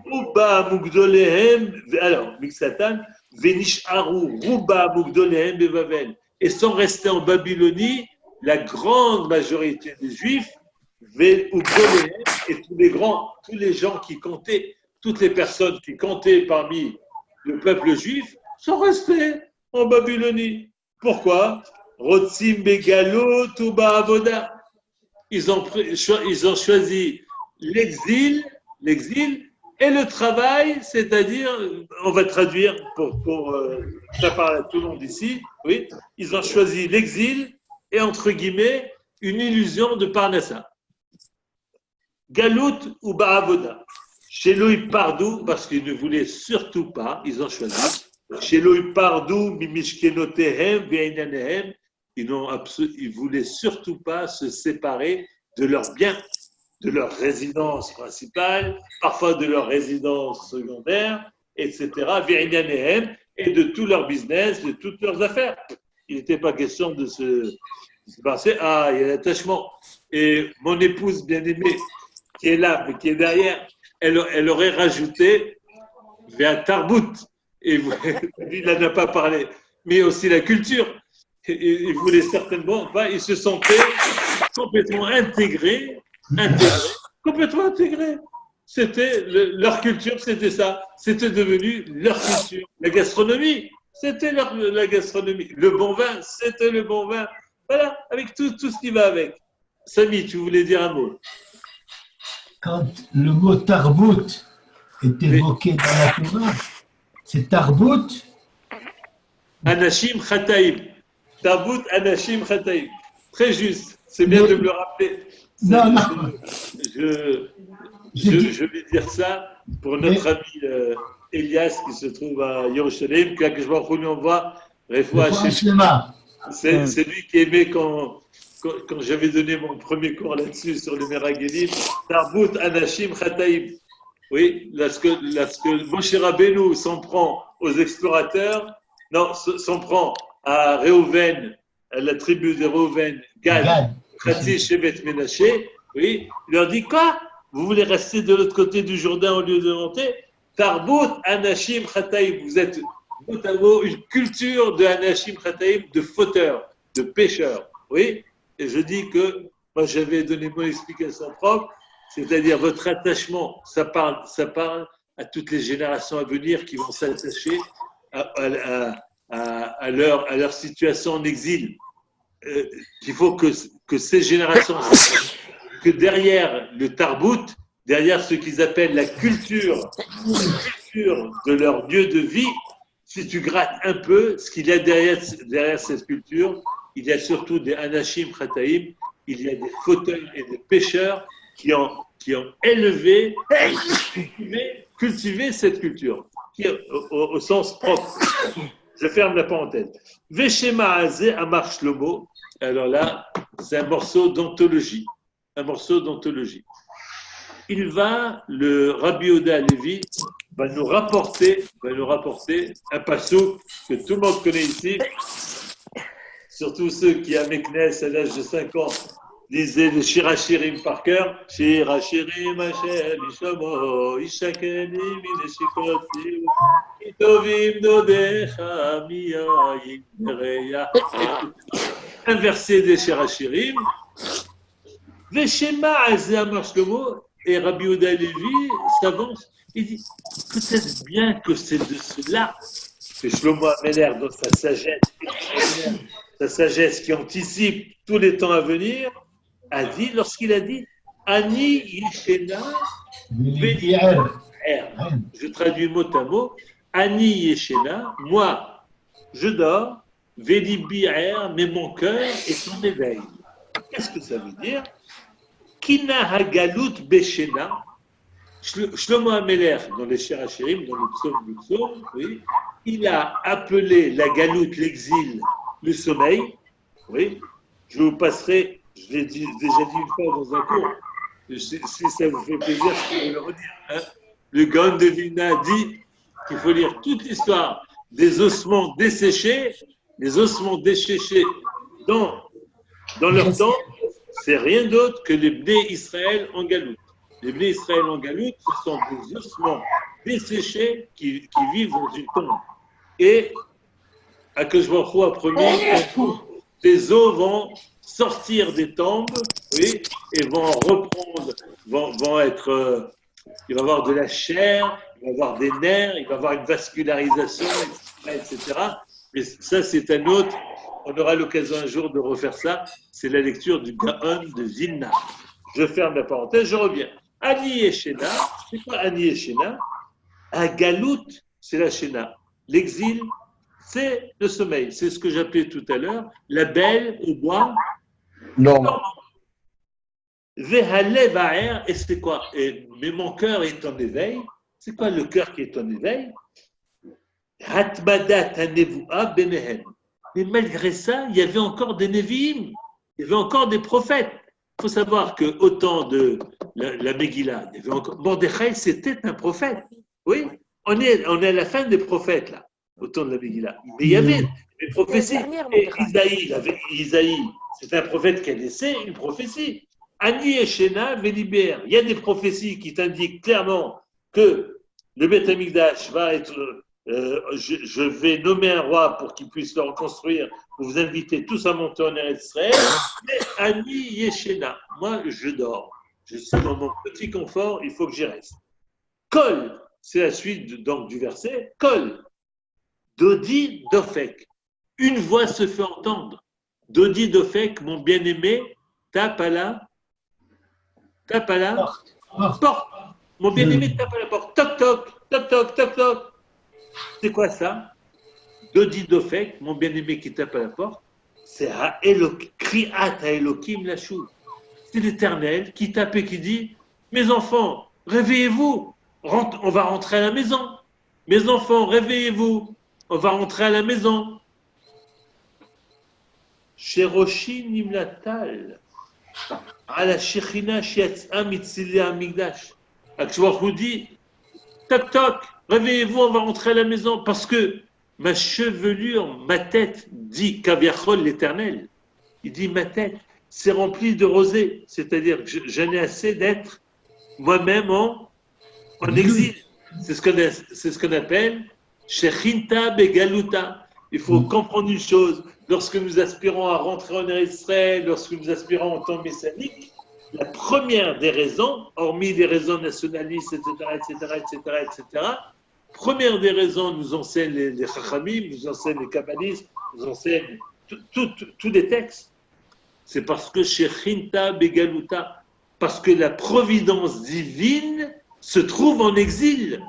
Ruba Mugdolehem, alors Mixatan, Venishharu, Ruba Mugdolehem Bevavel, et sont restés en Babylonie la grande majorité des Juifs, et tous les gens qui comptaient, toutes les personnes qui comptaient parmi le peuple juif sont restés en Babylonie. Pourquoi? Rotzim Begalot ou Ba'avoda. Ils ont choisi l'exil et le travail, c'est-à-dire, on va traduire pour ça parle à tout le monde ici, oui, ils ont choisi l'exil et entre guillemets une illusion de Parnassa. Galout ou Ba'avoda. Chez Loïc Pardou, parce qu'ils ne voulaient surtout pas, ils ont choisi. Chez Loïc Pardou, Mimishkenotehem, Veinanehem, ils ne voulaient surtout pas se séparer de leurs biens, de leur résidence principale, parfois de leur résidence secondaire, etc., Veinanehem, et de tout leur business, de toutes leurs affaires. Il n'était pas question de se passer. Ah, il y a l'attachement. Et mon épouse bien-aimée, qui est là, mais qui est derrière, elle aurait rajouté vers Tarbout. Et il n'en a pas parlé, mais aussi la culture. Il voulait certainement pas, ils se sentaient complètement intégrés. Complètement intégrés. C'était leur culture, c'était ça. C'était devenu leur culture. La gastronomie, c'était la gastronomie. Le bon vin, c'était le bon vin. Voilà, avec tout ce qui va avec. Samy, tu voulais dire un mot? Quand le mot tarbout est évoqué dans la Torah, c'est tarbout. Anashim Chataïm. Tarbout Anashim Chataïm. Très juste. C'est bien de me le rappeler. Non. Je vais dire ça pour notre ami Elias qui se trouve à Yerushalayim, que je lui envoie. C'est lui qui aimait quand j'avais donné mon premier cours là-dessus sur le Meragelim, Tarbout Anashim Chataïm. Oui, lorsque Moshe Rabbeinu s'en prend aux explorateurs, s'en prend à Réhouven, à la tribu de Réhouven, Gad, Khatsi, Shevet, Ménaché, oui, il leur dit quoi? Vous voulez rester de l'autre côté du Jourdain au lieu de monter? Tarbout Anashim Chataïm. Vous êtes mot à mot une culture de Anashim Chataïm, de fauteurs, de pêcheurs. Oui, et je dis que moi j'avais donné mon explication propre, c'est-à-dire votre attachement, ça parle à toutes les générations à venir qui vont s'attacher à leur situation en exil. Il faut que ces générations, que derrière le tarbout, derrière ce qu'ils appellent la culture de leur lieu de vie, si tu grattes un peu, ce qu'il y a derrière cette culture, il y a surtout des anashim chataïm, il y a des fauteurs et des pêcheurs qui ont élevé, cultivé cette culture, qui est au sens propre. Je ferme la parenthèse. Veshema Azeh Amar Shlomo. Alors là, c'est un morceau d'anthologie. Le Rabbi Oda Levi va nous rapporter un passage que tout le monde connaît ici, surtout ceux qui, à Meknes, à l'âge de 5 ans, lisaient le Shir HaShirim par cœur. Shir HaShirim Asher Lishomo Ishakeni Mineshikoti Itovim Dodecha Miyayin Nereya. Un verset des Shir HaShirim. Veshema Azeh Amar Shlomo, et Rabbi Yehuda Levi s'avance, il dit peut-être bien que c'est de cela que Shlomo Ameler, dans sa sagesse qui anticipe tous les temps à venir, a dit, lorsqu'il a dit Ani Yeshena Vedi'er. Je traduis mot à mot. Ani Yeshena, moi, je dors, Vedi'er, mais mon cœur est en éveil. Qu'est-ce que ça veut dire? Kina Hagalut Beshena, Shlomo Ameler, dans les Shir HaShirim, dans le psaume du psaume, oui, il a appelé la Galout, l'exil, le sommeil. Oui, je vous passerai, je l'ai déjà dit une fois dans un cours, si ça vous fait plaisir, je peux le redire. Hein. Le Gaon de Vilna dit qu'il faut lire toute l'histoire des ossements desséchés, dans leur temps, c'est rien d'autre que les Bnei Israël en galoute. Les Bnei Israël en galoute, ce sont des ossements desséchés qui vivent dans une tombe. Et Akadosh Baruch Hu a promis que les eaux vont sortir des tombes, oui, et vont reprendre, vont être, il va y avoir de la chair, il va y avoir des nerfs, il va y avoir une vascularisation, etc. Mais ça, c'est un autre. On aura l'occasion un jour de refaire ça. C'est la lecture du Gaon de Vilna. Je ferme la parenthèse, je reviens. Ani et Shena, c'est quoi Ani et Shena? Un galout, c'est la Shena. L'exil, c'est le sommeil. C'est ce que j'appelais tout à l'heure la belle au bois. Non. Vehalev ha'er, et c'est quoi? Mais mon cœur est en éveil. C'est quoi le cœur qui est en éveil? Hatmadat hanevu'a benehem. Mais malgré ça, il y avait encore des Nevi'im, il y avait encore des prophètes. Il faut savoir qu'au temps de la Megillah, il y avait encore. Mordechai, c'était un prophète. Oui, on est à la fin des prophètes, là, au temps de la Megillah. Mais il y avait des prophéties. Et Isaïe, c'est un prophète qui a laissé une prophétie. Ani et Shena, Vélibert. Il y a des prophéties qui t'indiquent clairement que le Beth Amikdash va être. Je vais nommer un roi pour qu'il puisse le reconstruire, pour vous inviter tous à monter en Eretz Israël. Mais Ani Yeshena, moi je dors. Je suis dans mon petit confort, il faut que j'y reste. Kol, c'est la suite donc du verset. Kol, Dodi Dofek. Une voix se fait entendre. Dodi Dofek, mon bien-aimé, tape à la porte. Mon bien-aimé tape à la porte. Toc toc, toc toc, toc toc. C'est quoi ça? Dodi Dofek, mon bien-aimé qui tape à la porte, c'est Kriat Elokim Lachou. C'est l'Éternel qui tape et qui dit: mes enfants, réveillez-vous, on va rentrer à la maison. Mes enfants, réveillez-vous, on va rentrer à la maison. Sheroshi Nimlatal, ala Shechina Shiatza Mitzili Amigdash. Akshwachou dit: toc toc, réveillez-vous, on va rentrer à la maison, parce que ma chevelure, ma tête, dit Kaviachol l'Éternel, il dit ma tête, c'est remplie de rosée, c'est-à-dire que j'en ai assez d'être moi-même en exil. C'est ce qu'on appelle Shechinta Begaluta. Il faut comprendre une chose, lorsque nous aspirons à rentrer en Israël, lorsque nous aspirons en temps messianique, la première des raisons, hormis les raisons nationalistes, etc., première des raisons, nous enseignent les Chachamim, nous enseignent les Kabbalistes, nous enseignent tous les textes. C'est parce que Shechinta Begaluta, parce que la providence divine se trouve en exil.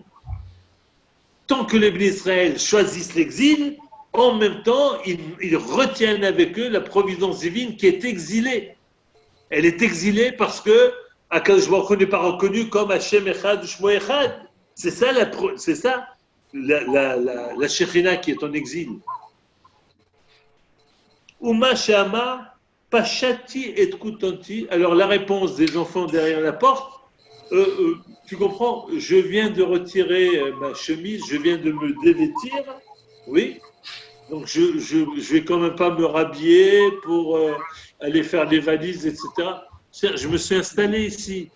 Tant que les Bnei Israël choisissent l'exil, en même temps, ils retiennent avec eux la providence divine qui est exilée. Elle est exilée parce que Akadosh Baruch Hu n'est pas reconnu comme Hashem Echad, Shmo Echad. C'est ça la Shekhinah qui est en exil. Uma Shama Pashati et Kutanti. Alors la réponse des enfants derrière la porte, tu comprends, je viens de retirer ma chemise, je viens de me dévêtir, oui. Donc je vais quand même pas me rhabiller pour aller faire les valises, etc. Je me suis installé ici.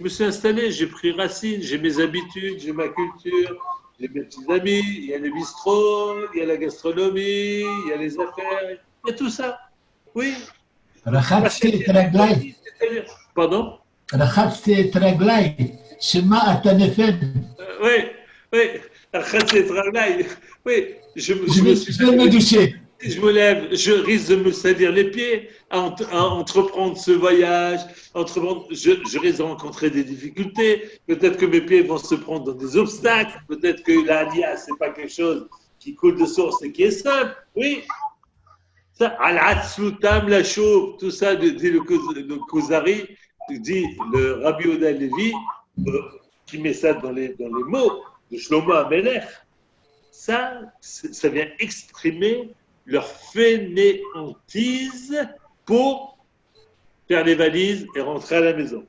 J'ai pris racine, j'ai mes habitudes, j'ai ma culture, j'ai mes petits amis, il y a les bistrots, il y a la gastronomie, il y a les affaires, il y a tout ça. Oui. Pardon? Oui, je me doucher. Si je me lève, je risque de me salir les pieds à entreprendre ce voyage, je risque de rencontrer des difficultés, peut-être que mes pieds vont se prendre dans des obstacles, peut-être que l'Alia, ce n'est pas quelque chose qui coule de source et qui est simple, oui. Ça, Al-Hatzlutam, la chauve, tout ça, dit le Kuzari, dit le Rabbi Oda Levi, qui met ça dans les mots de Shlomo Amelech. Ça vient exprimer leur fainéantise pour faire les valises et rentrer à la maison.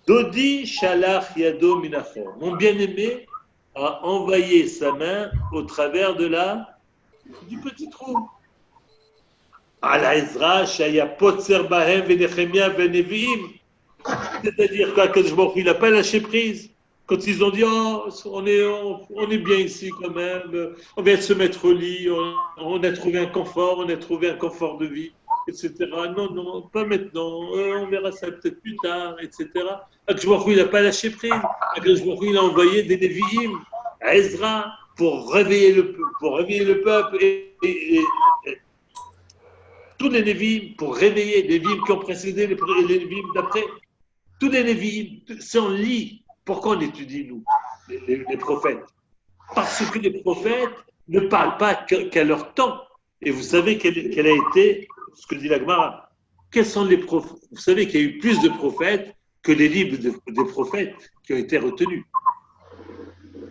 Dodi Shalach Yado Minachor. Mon bien-aimé a envoyé sa main au travers du petit trou. על העזרה שהיה פוצר בהם ונחמיה והנביאים. C'est-à-dire qu'Akadosh Baruch Hu, il n'a pas lâché prise. Quand ils ont dit, oh, on est bien ici quand même, on vient de se mettre au lit, on a trouvé un confort, on a trouvé un confort de vie, etc. Non, non, pas maintenant, on verra ça peut-être plus tard, etc. Akadosh Baruch Hu, il n'a pas lâché prise. Akadosh Baruch Hu, il a envoyé des Nevi'im à Ezra pour réveiller le peuple et tous les Nevi'im, pour réveiller les Nevi'im qui ont précédé les Nevi'im d'après. Tous les Nevi'im, c'est en lit. Pourquoi on étudie, nous, les prophètes? Parce que les prophètes ne parlent pas qu'à leur temps. Et vous savez quel a été, ce que dit la Gemara, quels sont les prophètes? Vous savez qu'il y a eu plus de prophètes que les livres des prophètes qui ont été retenus.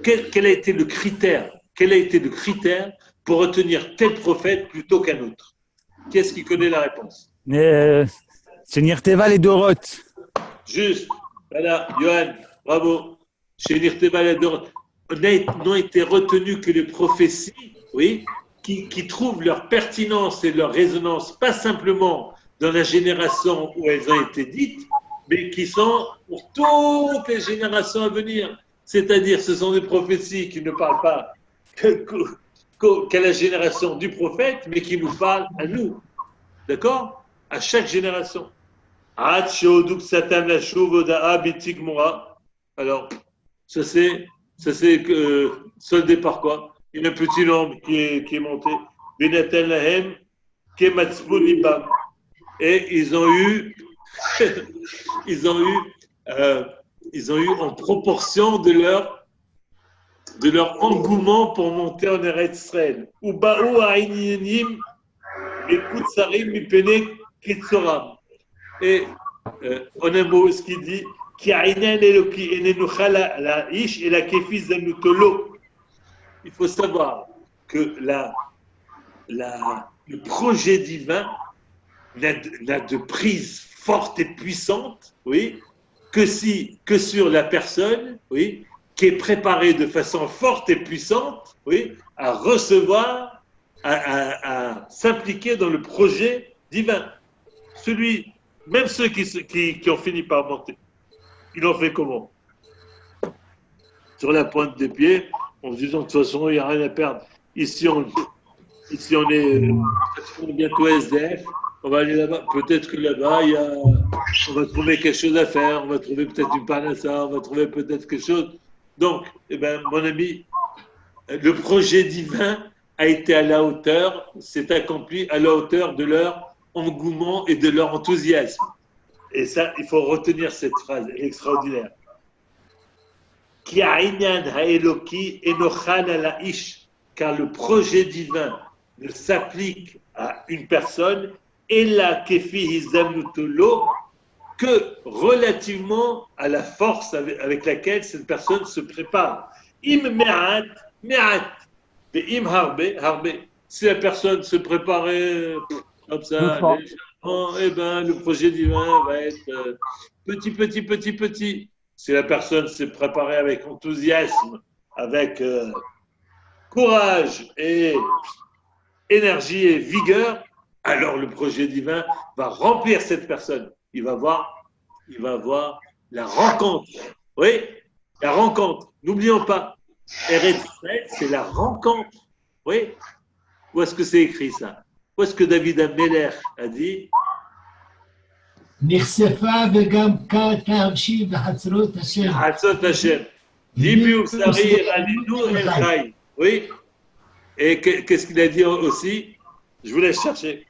Quel a été le critère? Quel a été le critère pour retenir tel prophète plutôt qu'un autre? Qui est-ce qui connaît la réponse? C'est Nirteva les Dorot. Juste. Voilà, Johan, bravo. Chez Nirteva les Dorot, n'ont été retenus que les prophéties, oui, qui trouvent leur pertinence et leur résonance, pas simplement dans la génération où elles ont été dites, mais qui sont pour toutes les générations à venir. C'est-à-dire, ce sont des prophéties qui ne parlent pas qu'à la génération du prophète, mais qui nous parlent à nous. D'accord? À chaque génération. Alors, ça c'est soldé par quoi? Il y a un petit nombre qui est monté. Et ils ont eu en proportion de leur engouement pour monter en Eretz Israël. Uba'u ha'inyanim mikutsarim mipene kitzoram. Et en un mot, ce qu'il dit, ki ha'inyan eloki enenucha la ish et la kefis zanutolo. Il faut savoir que le projet divin n'a de prise forte et puissante, oui, que sur la personne, oui, qui est préparée de façon forte et puissante, oui, à recevoir, à s'impliquer dans le projet divin. Même ceux qui ont fini par monter, ils l'ont fait comment? Sur la pointe des pieds, en se disant de toute façon, il n'y a rien à perdre. Ici, on est bientôt SDF. On va aller là-bas. Peut-être que là-bas, on va trouver quelque chose à faire. On va trouver peut-être une panassa. On va trouver peut-être quelque chose. Donc, mon ami, le projet divin a été à la hauteur, s'est accompli à la hauteur de leur engouement et de leur enthousiasme. Et ça, il faut retenir cette phrase, elle est extraordinaire. Car le projet divin ne s'applique à une personne que relativement à la force avec laquelle cette personne se prépare. Si la personne se préparait comme ça, le projet divin va être petit. Si la personne s'est préparée avec enthousiasme, avec courage et énergie et vigueur, alors le projet divin va remplir cette personne. Il va voir la rencontre. Oui, la rencontre. N'oublions pas, Eretz Israël, c'est la rencontre. Oui. Où est-ce que c'est écrit ça? Où est-ce que David Ameler a dit? נחשפה וגם תמשיך בחצרות השם. בחצרות השם. ליבי ובשרי ירננו אל חי. Oui. Et qu'est-ce qu'il a dit aussi? Je vous laisse chercher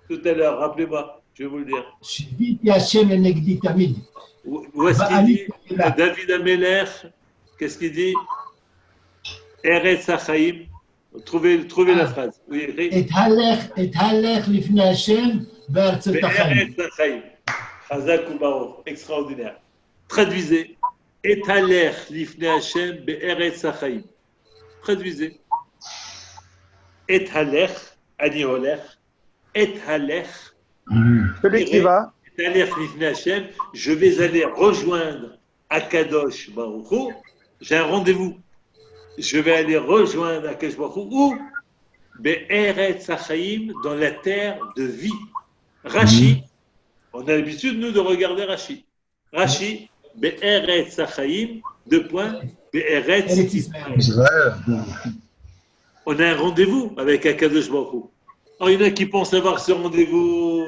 tout à l'heure. Rappelez-moi, je vais vous le dire. שיביתי השם לנגדי תמיד. Où est-ce qu'il dit? David Ameler, qu'est-ce qu'il dit? Eretz HaChaim. Trouvez la phrase. Oui, אתהלך לפני השם בארצות החיים. בארץ החיים. Chazak ou Baruch, extraordinaire. Traduisez. Et halech lifnei Hashem be'eretz hachaim. Traduisez. Et halech, ani holech. Et halech. Celui qui va. Et halech lifnei Hashem. Je vais aller rejoindre Akadosh Baruch Hu. J'ai un rendez-vous. Je vais aller rejoindre Akadosh Baruch Hu. Où? Be'eretz Hachaim, dans la terre de vie. Rashi, on a l'habitude, nous, de regarder Rashi. Rashi, Be'eretz Hachaim, deux points, Be'eretz Israël. Israël. On a un rendez-vous avec Akadosh Baruch Hu. Alors, il y en a qui pensent avoir ce rendez-vous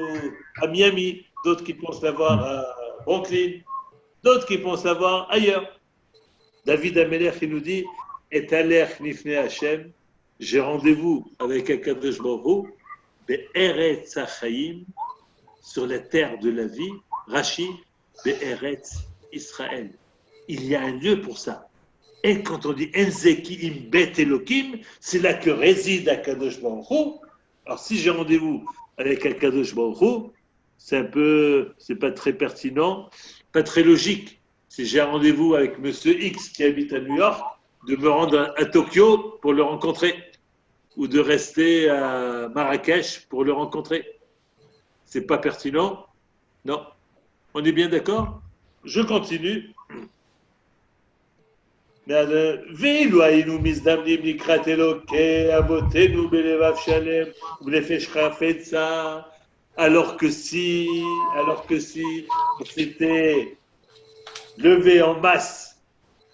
à Miami, d'autres qui pensent l'avoir à Brooklyn, d'autres qui pensent l'avoir ailleurs. David Amelech, il nous dit, Et alech nifne Hashem, j'ai rendez-vous avec Akadosh Baruch Hu, Be'eretz Hachaim, sur la terre de la vie, Rashi, Be'eretz Israël. Il y a un lieu pour ça. Et quand on dit Enzeki im bet Elokim, c'est là que réside Akadosh Baruch Hu. Alors si j'ai rendez-vous avec Akadosh Baruch Hu, c'est pas très pertinent, pas très logique. Si j'ai un rendez-vous avec Monsieur X qui habite à New York, de me rendre à Tokyo pour le rencontrer, ou de rester à Marrakech pour le rencontrer. C'est pas pertinent? Non. On est bien d'accord? Je continue. ואילו היינו מזדמנים לקראת אלוקי אבותינו בלבב שלם ובנפש חפצה, alors que si on s'était levé en masse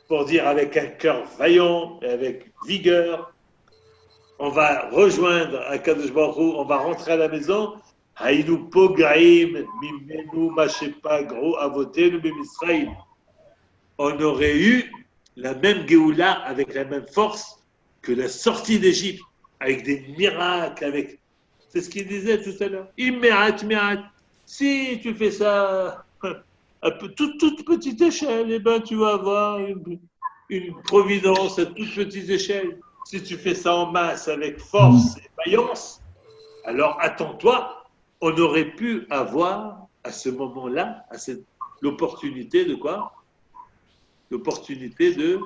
pour dire avec un cœur vaillant et avec vigueur, on va rejoindre Akadosh Baruch Hu, on va rentrer à la maison, היינו פוגעים ממנו מה שפגעו אבותינו במצרים. On aurait eu la même Géoula avec la même force que la sortie d'Égypte, avec des miracles, avec... C'est ce qu'il disait tout à l'heure. Immerat, mirat. Si tu fais ça à toute petite échelle, eh ben, tu vas avoir une providence à toute petite échelle. Si tu fais ça en masse, avec force et vaillance, alors attends-toi, on aurait pu avoir à ce moment-là, l'opportunité de quoi? L'opportunité de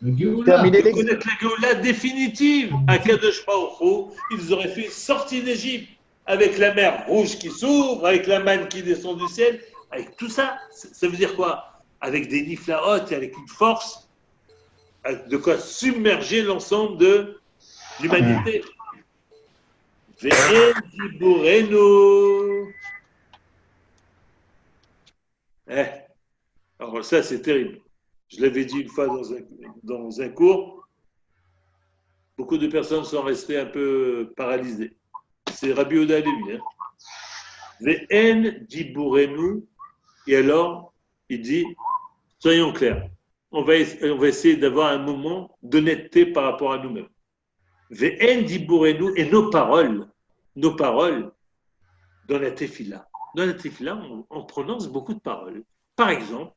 connaître la Géoula définitive. À Kadosh Baruch Hu, ils auraient fait une sortie d'Égypte avec la mer rouge qui s'ouvre, avec la manne qui descend du ciel, avec tout ça. Ça veut dire quoi? Avec des niflaot et avec une force, de quoi submerger l'ensemble de l'humanité. Ve'en dibourenu. Alors ça, c'est terrible. Je l'avais dit une fois dans un cours, beaucoup de personnes sont restées un peu paralysées. C'est Rabbi Yehuda Halevi. Ve'en dibourenu. Et alors, il dit, soyons clairs, on va essayer d'avoir un moment d'honnêteté par rapport à nous-mêmes. Ve'en dibourenu, et nos paroles, dans la tefila. Dans la tefila, on prononce beaucoup de paroles. Par exemple,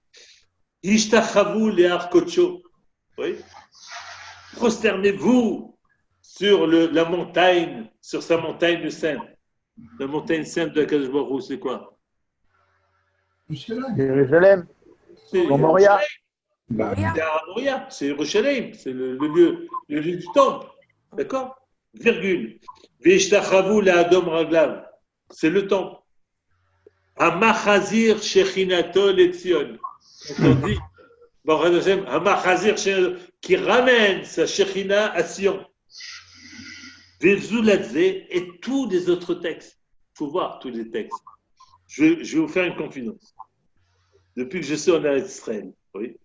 Ishtachavu le'ar kocho. Oui. Prosternez-vous sur la montagne, sur sa montagne sainte. La montagne sainte de Akadosh Baruch Hu, c'est quoi? Jérusalem. Moria. Moria, c'est Yerushalayim, c'est le lieu du temple. D'accord? Virgule. Ve'ishtachavu le'adom raglav. C'est le temple. Hamachazir shechinato le'tzion. On dit, Hamachazir qui ramène sa shechina à Sion. Ve'zuladze et tous les autres textes. Il faut voir tous les textes. Je vais vous faire une confidence. Depuis que je suis en Israël, oui,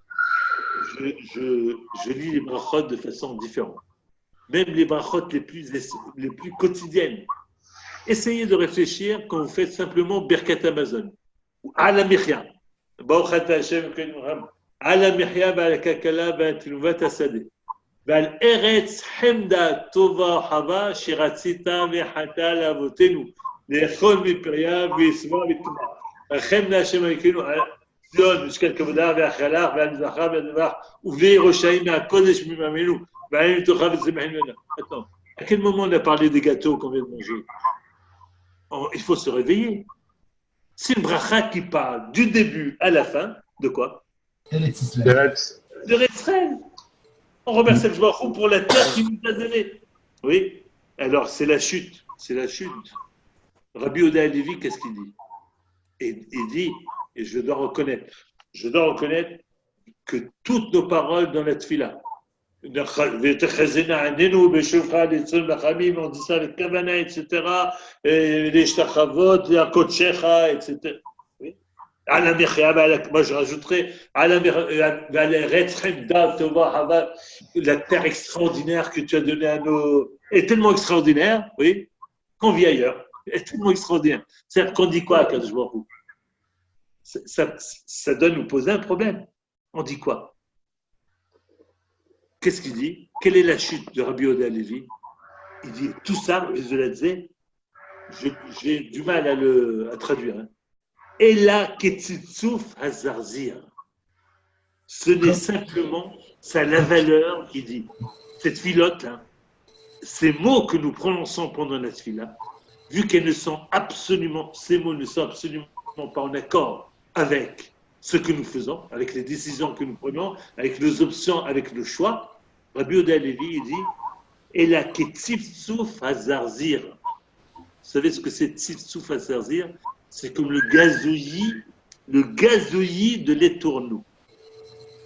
je lis les brachot de façon différente. Même les brachot les plus quotidiennes. Essayez de réfléchir quand vous faites simplement Birkat Amazon ou Ala Michya. Baruch ata Hashem Ala Michya ve'al kakala ve'al tinuvat hasadeh ve'al eretz hemda tova hava shiratzita ve'chata le'avotenu le'echol miperya ve'yisma ve'tumah rachem Hashem Elokeinu ציון, משכן כבודה והחלך והמזרחה והדבר, ובלי ראשיים מהקודש מממנו, והעין מתוכה וצמחים ממנה. Attends, à quel moment on a parlé des gâteaux qu'on vient de manger? Il faut se réveiller. C'est une bracha qui parle du début à la fin, de quoi? De Rétzrel. On remercie le Baruch Hu pour la terre qu'il nous a donnée. Oui, alors c'est la chute, Rabbi Yehuda Halevi, qu'est-ce qu'il dit? Il dit, et je dois reconnaître que toutes nos paroles dans la tefila, On dit ça, les kavana, etc. Les shtachavot, les akotshecha, etc. Oui. Moi, je rajouterais la terre extraordinaire que tu as donnée à nos. Elle est tellement extraordinaire, oui, qu'on vit ailleurs. Elle est tellement extraordinaire. C'est-à-dire qu'on dit quoi à Kadosh Baruch Hu? Ça doit nous poser un problème. On dit quoi? Qu'est-ce qu'il dit? Quelle est la chute de Rabbi Yehuda Halevi? Il dit tout ça, j'ai du mal à traduire. Hein. Ela ketzitzouf hazarzir. Ce n'est simplement ça la valeur qui dit. Cette filote, hein, ces mots que nous prononçons pendant la fila, vu qu'elles ne sont absolument, ces mots ne sont absolument pas en accord avec ce que nous faisons, avec les décisions que nous prenons, avec nos options, avec le choix, Rabbi Yehuda Halevi, il dit Ela ketzitzouf hazarzir. Vous savez ce que c'est tzitzouf hazarzir? C'est comme le gazouillis de l'étourneau.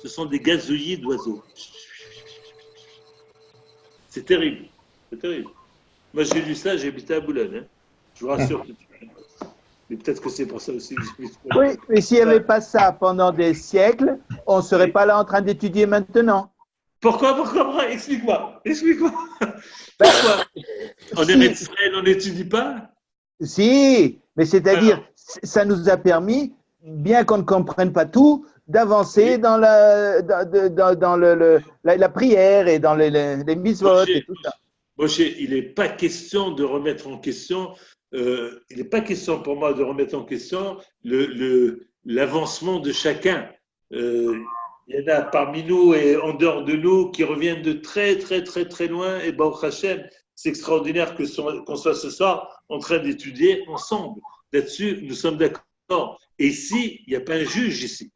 Ce sont des gazouillis d'oiseaux. C'est terrible, c'est terrible. Moi, j'ai lu ça, j'ai habité à Boulogne. Hein. Je vous rassure tout de suite. Mais peut-être que c'est pour ça aussi que j'ai mis. Oui, mais s'il n'y avait pas ça pendant des siècles, on ne serait pas là en train d'étudier maintenant. Pourquoi? Explique-moi. Pourquoi? En Israël, on n'étudie pas? Si, mais c'est-à-dire, ça nous a permis, bien qu'on ne comprenne pas tout, d'avancer dans la prière et dans les mitzvot et tout ça. Moshe, il n'est pas question de remettre en question, il n'est pas question pour moi de remettre en question l'avancement de chacun. Il y en a parmi nous et en dehors de nous qui reviennent de très, très, très, très loin. Et Baruch Hashem, c'est extraordinaire qu'on soit ce soir en train d'étudier ensemble. Là-dessus, nous sommes d'accord. Et ici, il n'y a pas un juge ici.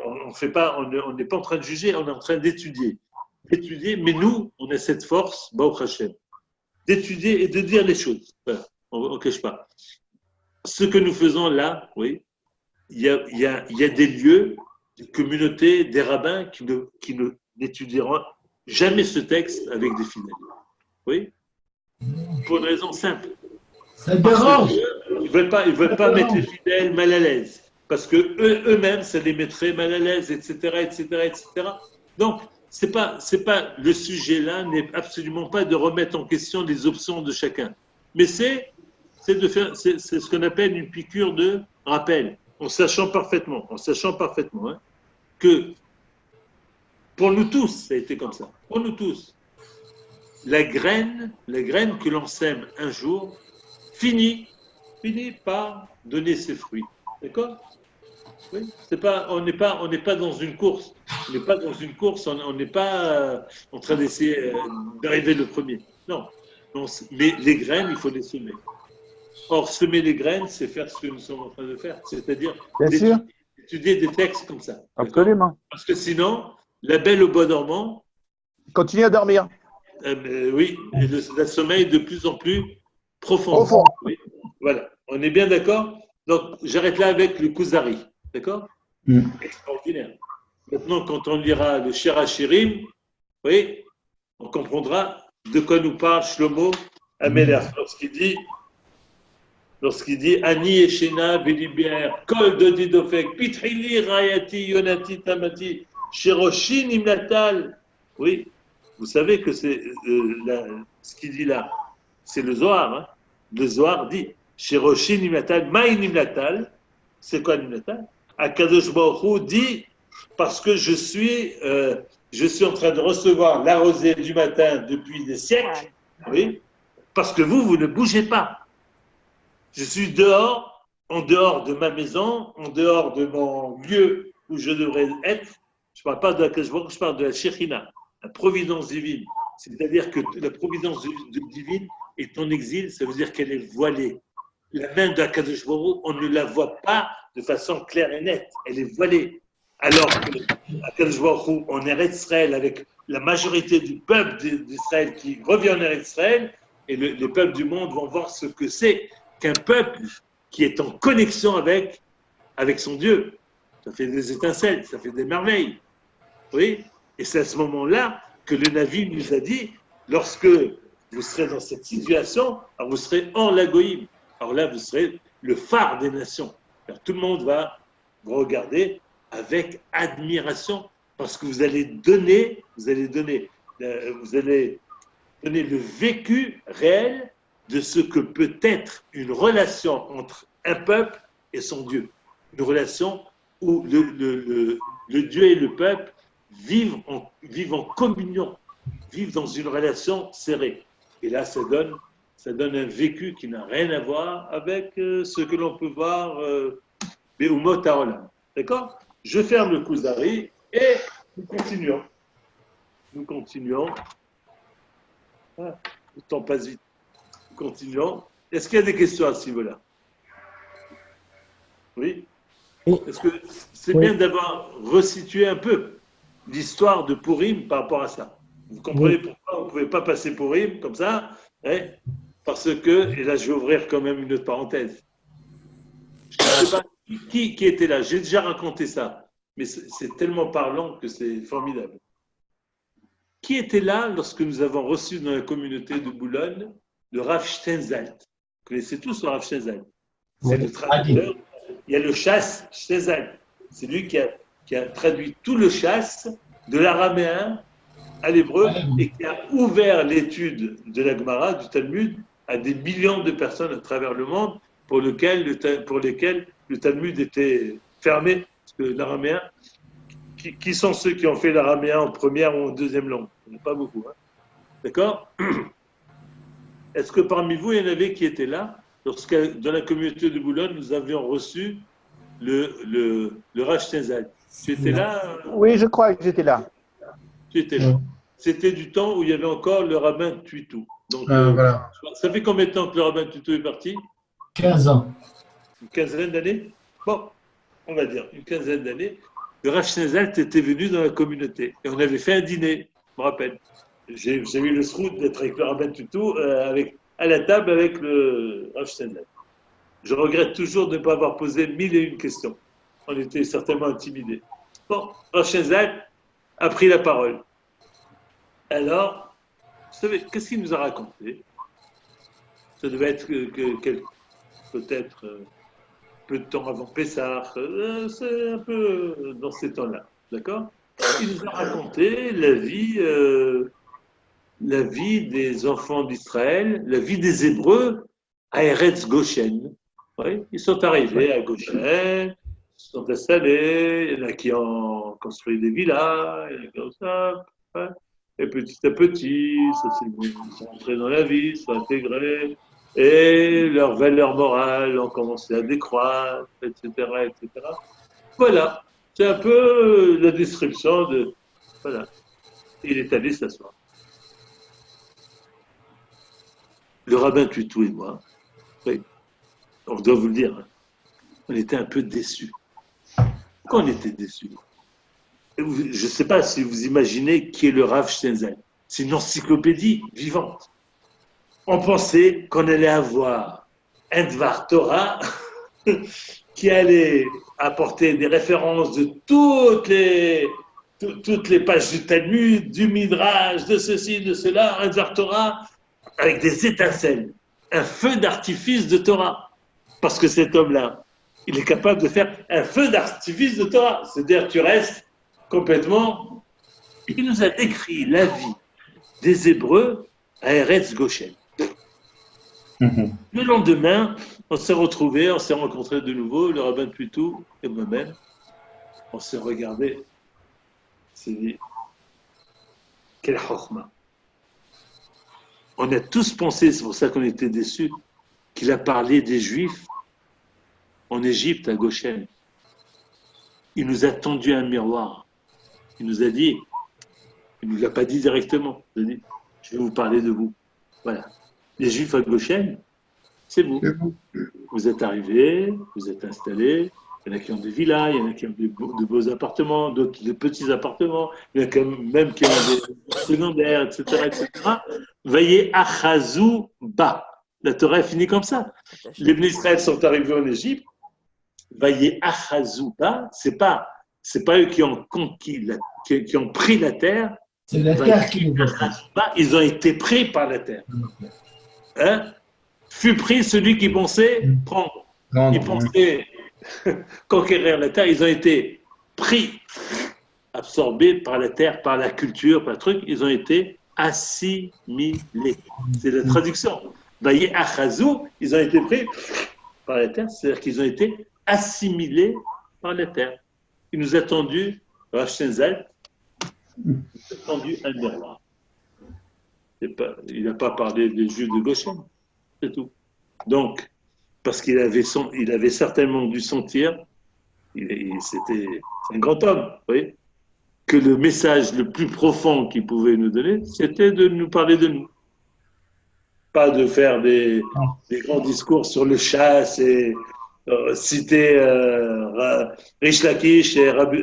On n'est pas en train de juger, on est en train d'étudier. Mais nous, on a cette force, Baruch Hashem, d'étudier et de dire les choses. Voilà, on ne cache pas. Ce que nous faisons là, oui, il y a des lieux, des communautés, des rabbins qui n'étudieront jamais ce texte avec des fidèles. Oui, pour une raison simple. Ça dérange. Ils ne veulent pas mettre les fidèles mal à l'aise. Parce que eux-mêmes, ça les mettrait mal à l'aise, etc., etc., etc. Donc, c'est pas le sujet là n'est absolument pas de remettre en question les options de chacun. Mais c'est ce qu'on appelle une piqûre de rappel, en sachant parfaitement hein, que pour nous tous, ça a été comme ça. Pour nous tous, la graine que l'on sème un jour finit par donner ses fruits. D'accord? Oui, on n'est pas dans une course. On n'est pas dans une course. On n'est pas en train d'essayer d'arriver le premier. Non. Mais les graines, il faut les semer. Or, semer les graines, c'est faire ce que nous sommes en train de faire. C'est-à-dire étudier des textes comme ça. Absolument. Parce que sinon, la belle au bois dormant. Continue à dormir. Oui, et le sommeil de plus en plus profond. Oui, voilà. On est bien d'accord? Donc, j'arrête là avec le Kuzari. D'accord? Extraordinaire. Maintenant, quand on lira le Shir HaShirim, oui, on comprendra de quoi nous parle Shlomo Amelech lorsqu'il dit Ani Eshena Veliber Kol Dodi Dofek Pitrili Rayati Yonati Tamati Shiroshin Imnatal. Oui, vous savez que c'est ce qu'il dit là, c'est le Zohar. Hein? Le Zohar dit Shiroshin Imnatal, Maïn Imnatal. C'est quoi Imnatal? Akadosh Baruch Hu dit parce que je suis en train de recevoir la rosée du matin depuis des siècles, oui, parce que vous ne bougez pas. Je suis dehors, en dehors de ma maison, en dehors de mon lieu où je devrais être. Je ne parle pas de la je parle de la Shekhinah, la providence divine. C'est-à-dire que la providence divine est en exil, ça veut dire qu'elle est voilée. La main de Akadosh Baruch Hu, on ne la voit pas de façon claire et nette. Elle est voilée. Alors qu'Akadosh Baruch Hu, en Eretz Israël, avec la majorité du peuple d'Israël qui revient en Eretz Israël, et les peuples du monde vont voir ce que c'est qu'un peuple qui est en connexion avec son Dieu. Ça fait des étincelles, ça fait des merveilles. Oui. Et c'est à ce moment-là que le Navi nous a dit, lorsque vous serez dans cette situation, alors vous serez hors la goïm. Alors là, vous serez le phare des nations. Alors, tout le monde va vous regarder avec admiration parce que vous allez donner le vécu réel de ce que peut être une relation entre un peuple et son Dieu. Une relation où le Dieu et le peuple vivent en communion, vivent dans une relation serrée. Et là, ça donne un vécu qui n'a rien à voir avec ce que l'on peut voir Be'umot ha'olam. D'accord? Je ferme le Kuzari et nous continuons. Ah, le temps passe vite. Nous continuons. Est-ce qu'il y a des questions à ce niveau-là? Oui? Est-ce que c'est bien d'avoir resitué un peu l'histoire de Purim par rapport à ça? Vous comprenez pourquoi on ne pouvait pas passer Purim comme ça, hein? Parce que, et là je vais ouvrir quand même une autre parenthèse. Je ne sais pas qui était là, j'ai déjà raconté ça, mais c'est tellement parlant que c'est formidable. Qui était là lorsque nous avons reçu dans la communauté de Boulogne le Rav Stenzalt? Vous connaissez tous le Rav Stenzalt? C'est le traducteur. Il y a le chasse Stenzalt. C'est lui qui a traduit tout le chasse de l'araméen à l'hébreu et qui a ouvert l'étude de la Gemara, du Talmud, à des millions de personnes à travers le monde pour lesquelles le Talmud était fermé. Parce que l'araméen, qui sont ceux qui ont fait l'araméen en première ou en deuxième langue? Il n'y en a pas beaucoup. Hein. D'accord? Est-ce que parmi vous, il y en avait qui étaient là lorsque, dans la communauté de Boulogne, nous avions reçu le Rav Stenzalt? Tu étais là? Oui, je crois que j'étais là. Tu étais là. C'était du temps où il y avait encore le rabbin Tuitou. Donc, voilà. Ça fait combien de temps que le rabbin Tuitou est parti? 15 ans. Une quinzaine d'années? Bon, on va dire une quinzaine d'années. Le Rav Stenzalt était venu dans la communauté et on avait fait un dîner, je me rappelle. J'ai eu le sroud d'être avec le rabbin Tuitou à la table avec le Rav Stenzalt. Je regrette toujours de ne pas avoir posé 1001 questions. On était certainement intimidés. Bon, Rav Stenzalt a pris la parole. Alors, vous savez, qu'est-ce qu'il nous a raconté? Ça devait être peut-être peu de temps avant Pessah, c'est un peu dans ces temps-là, d'accord? Il nous a raconté la vie des enfants d'Israël, la vie des Hébreux à Eretz Goshen. Oui, ils sont arrivés à Goshen, ils se sont installés, il y en a qui ont construit des villas, il y en a comme ça. Ouais. Et petit à petit, ils sont entrés dans la vie, ils sont intégrés, et leurs valeurs morales ont commencé à décroître, etc., etc. Voilà, c'est un peu la description de... Voilà, il est allé s'asseoir. Le rabbin Tuitou et moi, oui, on doit vous le dire, hein, on était un peu déçus. Pourquoi on était déçus? Je ne sais pas si vous imaginez qui est le Rav Stenzalt. C'est une encyclopédie vivante. On pensait qu'on allait avoir un Dvar Torah qui allait apporter des références de toutes les pages du Talmud, du Midrash, de ceci, de cela, un Dvar Torah avec des étincelles, un feu d'artifice de Torah. Parce que cet homme-là, il est capable de faire un feu d'artifice de Torah. C'est-à-dire tu restes complètement. Il nous a décrit la vie des Hébreux à Eretz Goshen. Le lendemain, on s'est rencontrés de nouveau, le rabbin Tuitou et moi-même. On s'est regardé. On s'est dit, quelle chokhma. On a tous pensé, c'est pour ça qu'on était déçus, qu'il a parlé des Juifs en Égypte, à Goshen. Il nous a tendu un miroir. Il nous a dit, il ne nous l'a pas dit directement, il nous a dit, je vais vous parler de vous. Voilà. Les Juifs à Goshen, c'est vous. Vous êtes arrivés, vous êtes installés, il y en a qui ont des villas, il y en a qui ont de beaux appartements, d'autres de petits appartements, il y en a même qui ont des secondaires, etc., etc. Voyez, Achazou Ba. La Torah est finie comme ça. Les Bnei Israël sont arrivés en Égypte. Voyez, Achazou Ba, c'est pas c'est pas eux qui ont conquis, qui ont pris la terre. C'est la terre qui nous a pris. Ils ont été pris par la terre. Hein? Fut pris celui qui pensait prendre. Non, Ils pensaient conquérir la terre. Ils ont été pris, absorbés par la terre, par la culture, par le truc. Ils ont été assimilés. C'est la traduction. Vaillé Achazou, ils ont été pris par la terre, c'est-à-dire qu'ils ont été assimilés par la terre. Il nous a tendu, Rav Shenzal, il nous a tendu un miroir. Il n'a pas parlé des Juifs de Goshen, c'est tout. Donc, parce qu'il avait certainement dû sentir, c'était un grand homme, vous voyez, que le message le plus profond qu'il pouvait nous donner, c'était de nous parler de nous. Pas de faire des grands discours sur le chasse et citer Rish Lakish et Rabbi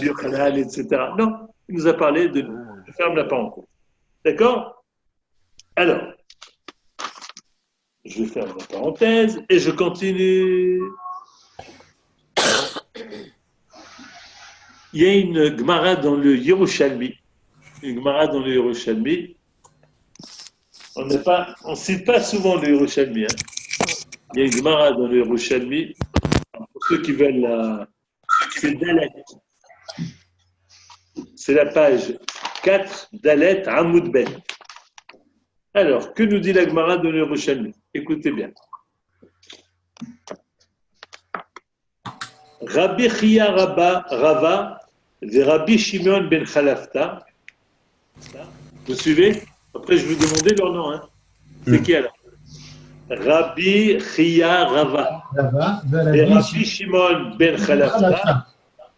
Yochanan, etc. Non, il nous a parlé de nous. Je ferme la parenthèse. D'accord? Alors, je ferme la parenthèse et je continue. Il y a une Gemara dans le Yerushalmi. Une Gemara dans le Yerushalmi. On ne cite pas souvent le Yerushalmi. Il y a une Gemara dans le Yerushalmi. Pour ceux qui veulent c'est Dalet. C'est la page 4, Dalet Amoud Ben. Alors, que nous dit la Gemara dans le Yerushalmi? Écoutez bien. Rabbi Chia Rava et Rabbi Shimon ben Chalafta. Vous suivez? Après, je vais vous demander leur nom. Hein. C'est qui alors? Rabbi Chia Rava et Rabbi Shimon ben Chalafta.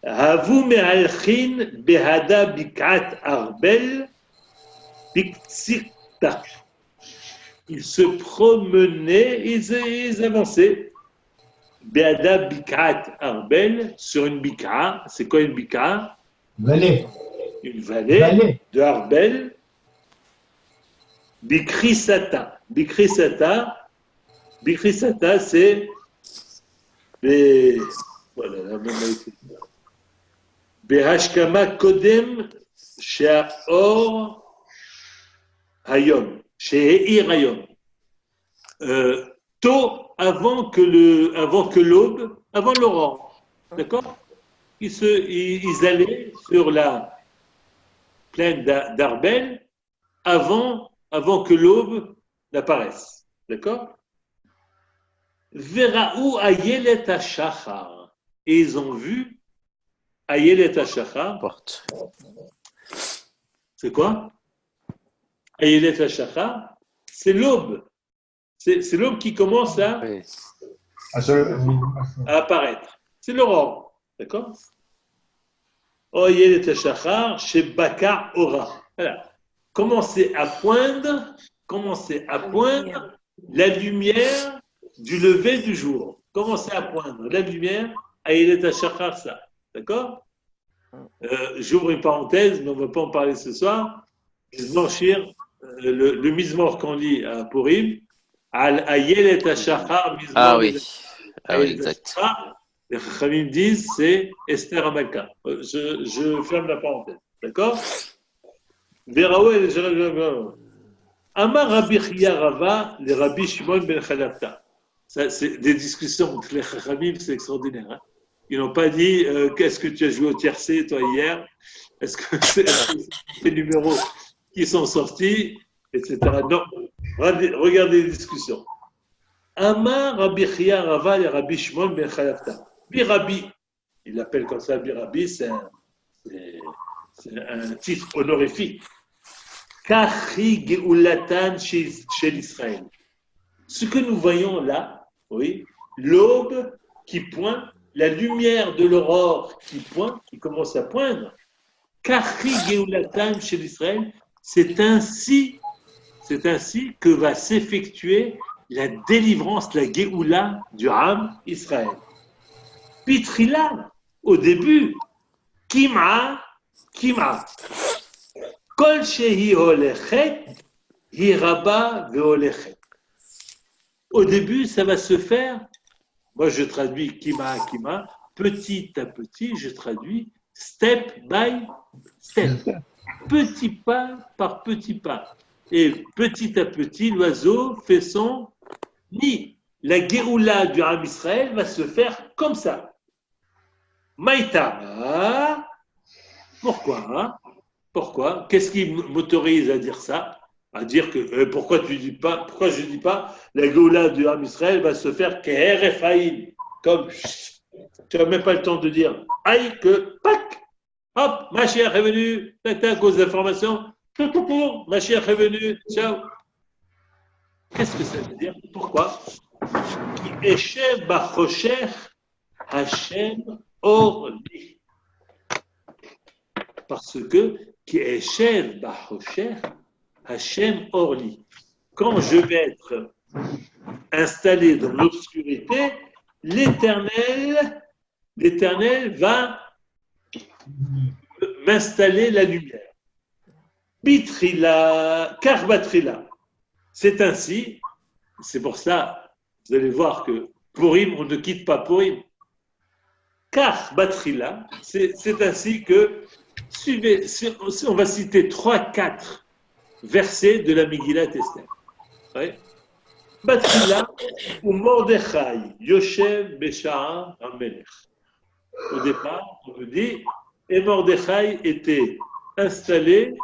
Havu me'alchin behada bik'at arbel bik'tzikta. Ils se promenaient, ils avançaient. Behada bik'at arbel, sur une bik'a. C'est quoi une bik'a? Vallée. Une vallée de Arbel. Bikrisata. Bikrisata, c'est voilà, Behashkama Kodem She'aor Hayom. She'eir Hayom. Tôt avant que l'aube, avant l'aurore. D'accord? Ils allaient sur la plaine d'Arbel avant que l'aube n'apparaisse. D'accord? Veraou Ayelet HaShachar. Et ils ont vu Ayelet HaShachar. Porte. C'est quoi? Ayelet HaShachar, c'est l'aube. C'est l'aube qui commence à apparaître. C'est l'aurore. D'accord? Ayelet HaShachar, chez Baka Ora. Voilà. Commencer à poindre la lumière du lever du jour. Commencer à poindre la lumière à Ayelet HaShachar, ça. D'accord? J'ouvre une parenthèse, mais on ne va pas en parler ce soir. Le Mizmor qu'on lit à Purim, Al Ayelet HaShachar, Mizmor. Ah oui, exact. Les Chachamim disent c'est Esther Amalka. Je ferme la parenthèse. D'accord? Amar Rabbi Chia Rava, les Rabbi Shimon ben Chalafta. Ça, c'est des discussions entre les Chachamim, c'est extraordinaire. Hein? Ils n'ont pas dit qu'est-ce que tu as joué au tiercé, toi, hier? Est-ce que c'est les numéros qui sont sortis, etc. Non. Regardez les discussions. Amar Rabbi Chia Rava, les Rabbi Shimon ben Chalafta. Birabi, il l'appelle comme ça, Birabi, c'est un titre honorifique. Kachi Geulatan chez l'Israël. Ce que nous voyons là, oui, l'aube qui pointe, la lumière de l'aurore qui pointe, qui commence à poindre, Kachi Geulatan chez l'Israël, c'est ainsi que va s'effectuer la délivrance, la Géoula du Ham Israël. Pitrila, au début, Kima, Kol shehi holechet, hi rabba veolechet. Au début, ça va se faire, moi je traduis Kima, petit à petit, je traduis step by step, petit pas par petit pas. Et petit à petit, l'oiseau fait son nid. La Géoula du Ham Israël va se faire comme ça. Maïta. Pourquoi? Pourquoi? Qu'est-ce qui m'autorise à dire ça? À dire que pourquoi je dis pas la Géoula du Ham Israël va se faire Keher Ephraïm, comme tu n'as même pas le temps de dire aïe que pac, hop, Mashiach est venu, tac, cause d'information, Mashiach est venu, ciao. Qu'est-ce que ça veut dire? Pourquoi? Ki eshev bachosher Hashem orli. Parce que qui eshev bachosher Hashem orli. Quand je vais être installé dans l'obscurité, l'Éternel va m'installer la lumière. Bitrila, karbatrila. C'est ainsi, c'est pour ça, vous allez voir que Purim, on ne quitte pas Purim. Karbatrila, c'est ainsi que, suivez, on va citer 3-4 versets de la Megillat Esther. Ouais. Batrila ou Mordechai, Yoshev Besha'a Amelech. Au départ, on me dit, et Mordechai était installé,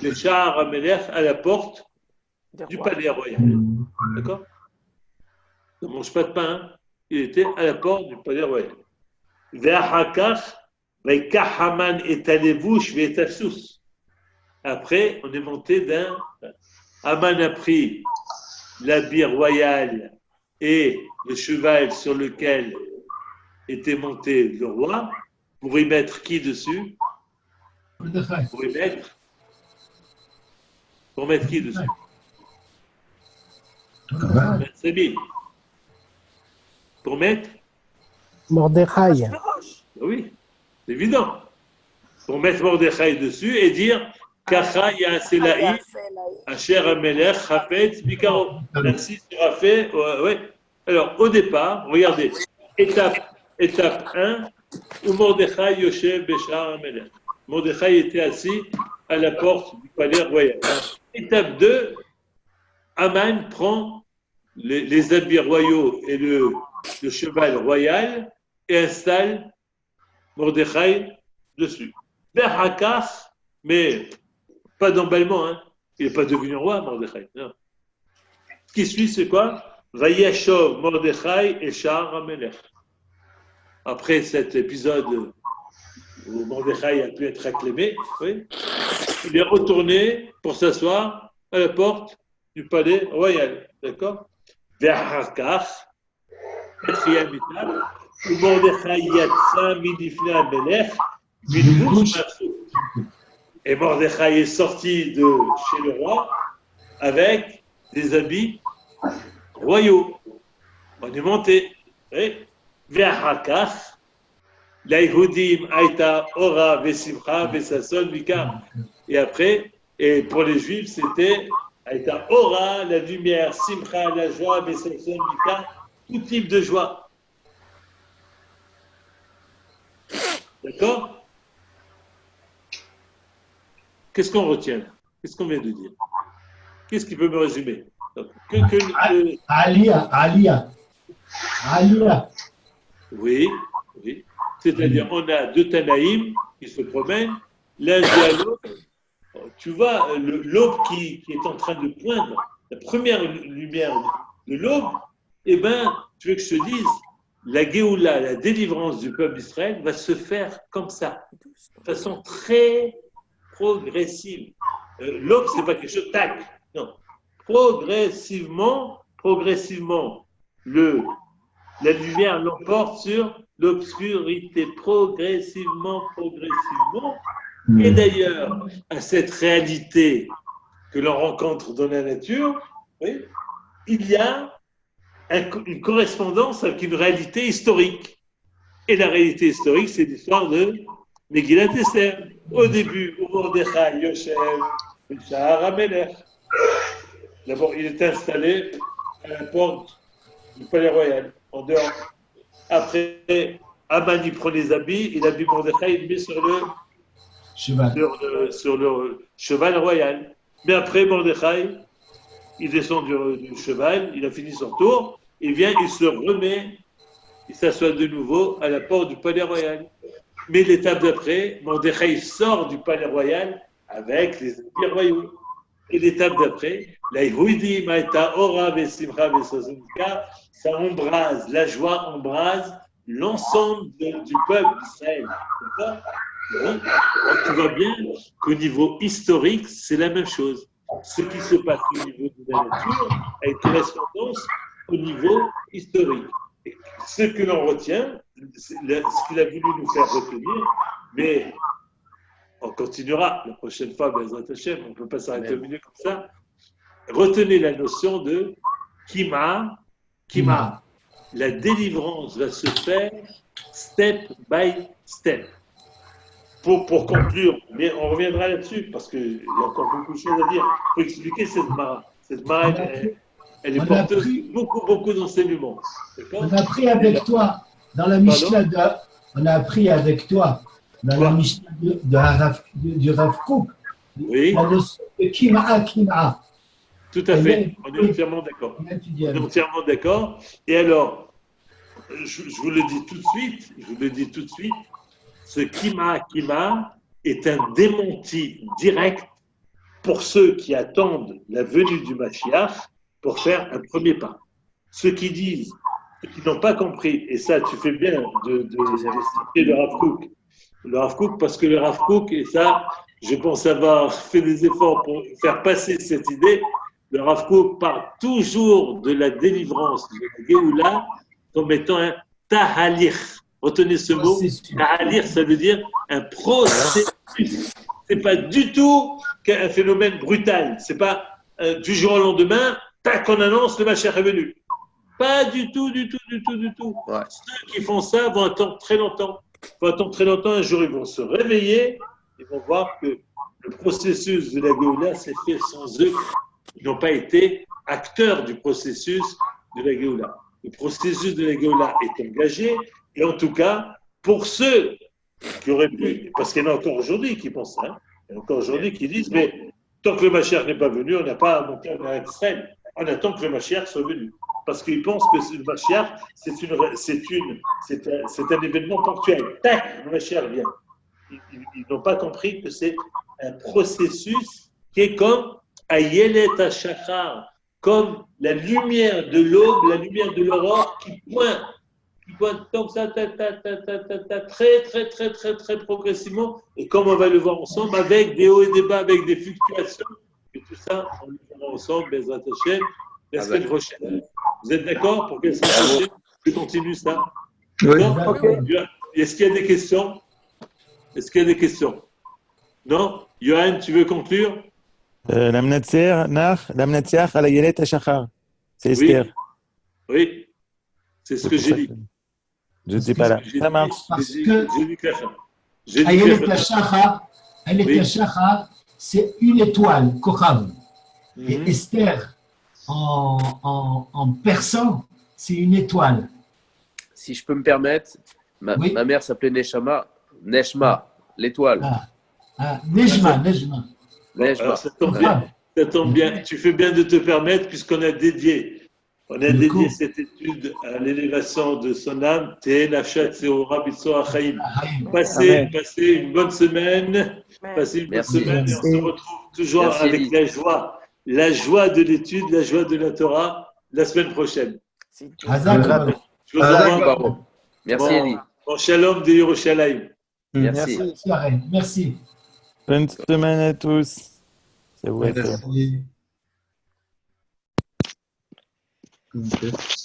le Sha'ar Amelech, à la porte du palais royal. D'accord? Il ne mange pas de pain, hein? Il était à la porte du palais royal. Ve'achakach, ve'kach Haman et Alevush ve'etafsus. Après, on est monté d'un. Haman a pris l'habit royal et le cheval sur lequel était monté le roi, pour y mettre qui dessus? Pour mettre qui dessus? Sabi. Pour mettre? Mordechai. Oui, c'est évident. Pour mettre Mordechai dessus et dire Kacha Yaaselaï, Asher Amelech, Chafetz, Bikaro. Ainsi sera fait. Ouais. Alors, au départ, regardez, étape 1, où Mordechai Yoshev Beshar Amelech. Mordechai était assis à la porte du palais royal. Étape 2, Haman prend les habits royaux et le cheval royal et installe Mordechai dessus. Berhakach, mais pas d'emballement, hein. Il n'est pas devenu roi, Mordechai. Non. Ce qui suit, c'est quoi? Vayashov Mordechai et Sha'ar Amelech. Après cet épisode où Mordechai a pu être acclamé, oui, il est retourné pour s'asseoir à la porte du palais royal. D'accord? Verhakach, quatrième étape, où Mordechai yatsa midifne Amelech, midvush matzot. Et Mordechai est sorti de chez le roi avec des habits royaux. On est monté. Ve'achakach, l'Aïhoudim aïta ora ve'simcha ve'sason vikar. Et après, et pour les Juifs, c'était aïta ora, la lumière, simcha, la joie, ve'sason vikar, tout type de joie. D'accord? Qu'est-ce qu'on retient là? Qu'est-ce qu'on vient de dire? Qu'est-ce qui peut me résumer? Alia. Oui. C'est-à-dire, on a deux Tanaïm qui se promènent, l'un à l'autre. Tu vois, l'aube qui est en train de poindre, la première lumière de l'aube, eh bien, tu veux que je te dise, la Géoula, la délivrance du peuple d'Israël, va se faire comme ça, de façon très progressive. L'aube, ce n'est pas quelque chose de tac, non. Progressivement, la lumière l'emporte sur l'obscurité, progressivement. Et d'ailleurs, à cette réalité que l'on rencontre dans la nature, oui, il y a une correspondance avec une réalité historique. Et la réalité historique, c'est l'histoire de Megillat Esther. Au début, où Mordechai Yoshev Sha'ar Amelech. D'abord, il est installé à la porte du palais royal, en dehors. Après, Aman il prend les habits, et l'habit Mordechai il le met sur Cheval. sur le cheval royal. Mais après Mordechai, il descend du cheval, il a fini son tour, il vient, il se remet, il s'assoit de nouveau à la porte du palais royal. Mais l'étape d'après, Mordechai sort du palais royal avec les habits royaux. Et l'étape d'après, la Yehudi Maïta Ora Vesimcha Vesazunka, ça embrase, la joie embrase l'ensemble du peuple d'Israël. D'accord? Oui. Donc, tu vois bien qu'au niveau historique, c'est la même chose. Ce qui se passe au niveau de la nature a une correspondance au niveau historique. Et ce que l'on retient, ce qu'il a voulu nous faire retenir, mais on continuera la prochaine fois, Bezrat Hashem, on ne peut pas s'arrêter au milieu comme ça. Retenez la notion de Kima. La délivrance va se faire step by step. Pour conclure, mais on reviendra là-dessus parce qu'il y a encore beaucoup de choses à dire. Il faut expliquer cette mara. Cette mara, elle est porteuse de beaucoup d'enseignements. On a appris avec toi dans la Mishnah on a appris avec toi dans la Mishnah du Rav Kook, oui. La notion de Kima. Tout à fait, on est entièrement d'accord. On est entièrement d'accord. Et alors, je vous le dis tout de suite, ce Kima est un démenti direct pour ceux qui attendent la venue du Mashiach pour faire un premier pas. Ceux qui disent, ceux qui n'ont pas compris, et ça tu fais bien de citer le Rav Kook. Le Rav Kook, parce que le Rav Kook, et ça, je pense avoir fait des efforts pour faire passer cette idée, le Rav Kook parle toujours de la délivrance de la Géoula comme étant un tahalir. Retenez ce mot. Tahalir, ça veut dire un processus. C'est pas du tout un phénomène brutal. C'est pas du jour au lendemain, tac, on annonce le Mashiach est venu. Pas du tout. Ouais. Ceux qui font ça vont attendre très longtemps. Un jour, ils vont se réveiller, ils vont voir que le processus de la Géoula s'est fait sans eux. Ils n'ont pas été acteurs du processus de la Géoula. Le processus de la Géoula est engagé, et en tout cas, pour ceux qui auraient pu, parce qu'il y en a encore aujourd'hui qui pensent ça, il y en a encore aujourd'hui qui disent, mais tant que le Mashiach n'est pas venu, on n'a pas à monter en Israël. On attend que le Mashiach soit venu. Parce qu'ils pensent que le Mashiach, c'est un événement ponctuel. Tac, le Mashiach vient. Ils n'ont pas compris que c'est un processus qui est comme Ayelet HaShachar, comme la lumière de l'aube, la lumière de l'aurore qui pointe comme ça, très progressivement. Et comme on va le voir ensemble, avec des hauts et des bas, avec des fluctuations, et tout ça, on le verra ensemble, Bezrat Hashem, la semaine prochaine. Vous êtes d'accord pour qu'elle semaine prochaine, je continue ça? Oui. Okay. Est-ce qu'il y a des questions? Non? Johan, tu veux conclure? L'amnatiach à la Yelet Hashachar. C'est Esther. Oui. C'est ce que j'ai dit. Je ne sais pas là. Ça marche. Parce que Ayelet Hashachar, c'est une étoile, Kochav. Et Esther, en persan, c'est une étoile. Si je peux me permettre, ma mère s'appelait Neshma, l'étoile. Nejma. Alors, ça tombe bien. Tu fais bien de te permettre, puisqu'on a dédié cette étude à l'élévation de son âme. Passez une bonne semaine. Et on se retrouve toujours avec la joie de l'étude, la joie de la Torah, la semaine prochaine. Je vous envoie. Merci, Elie. Bon shalom de Yerushalayim. Merci. Bonne semaine à tous. C'est vrai. Merci.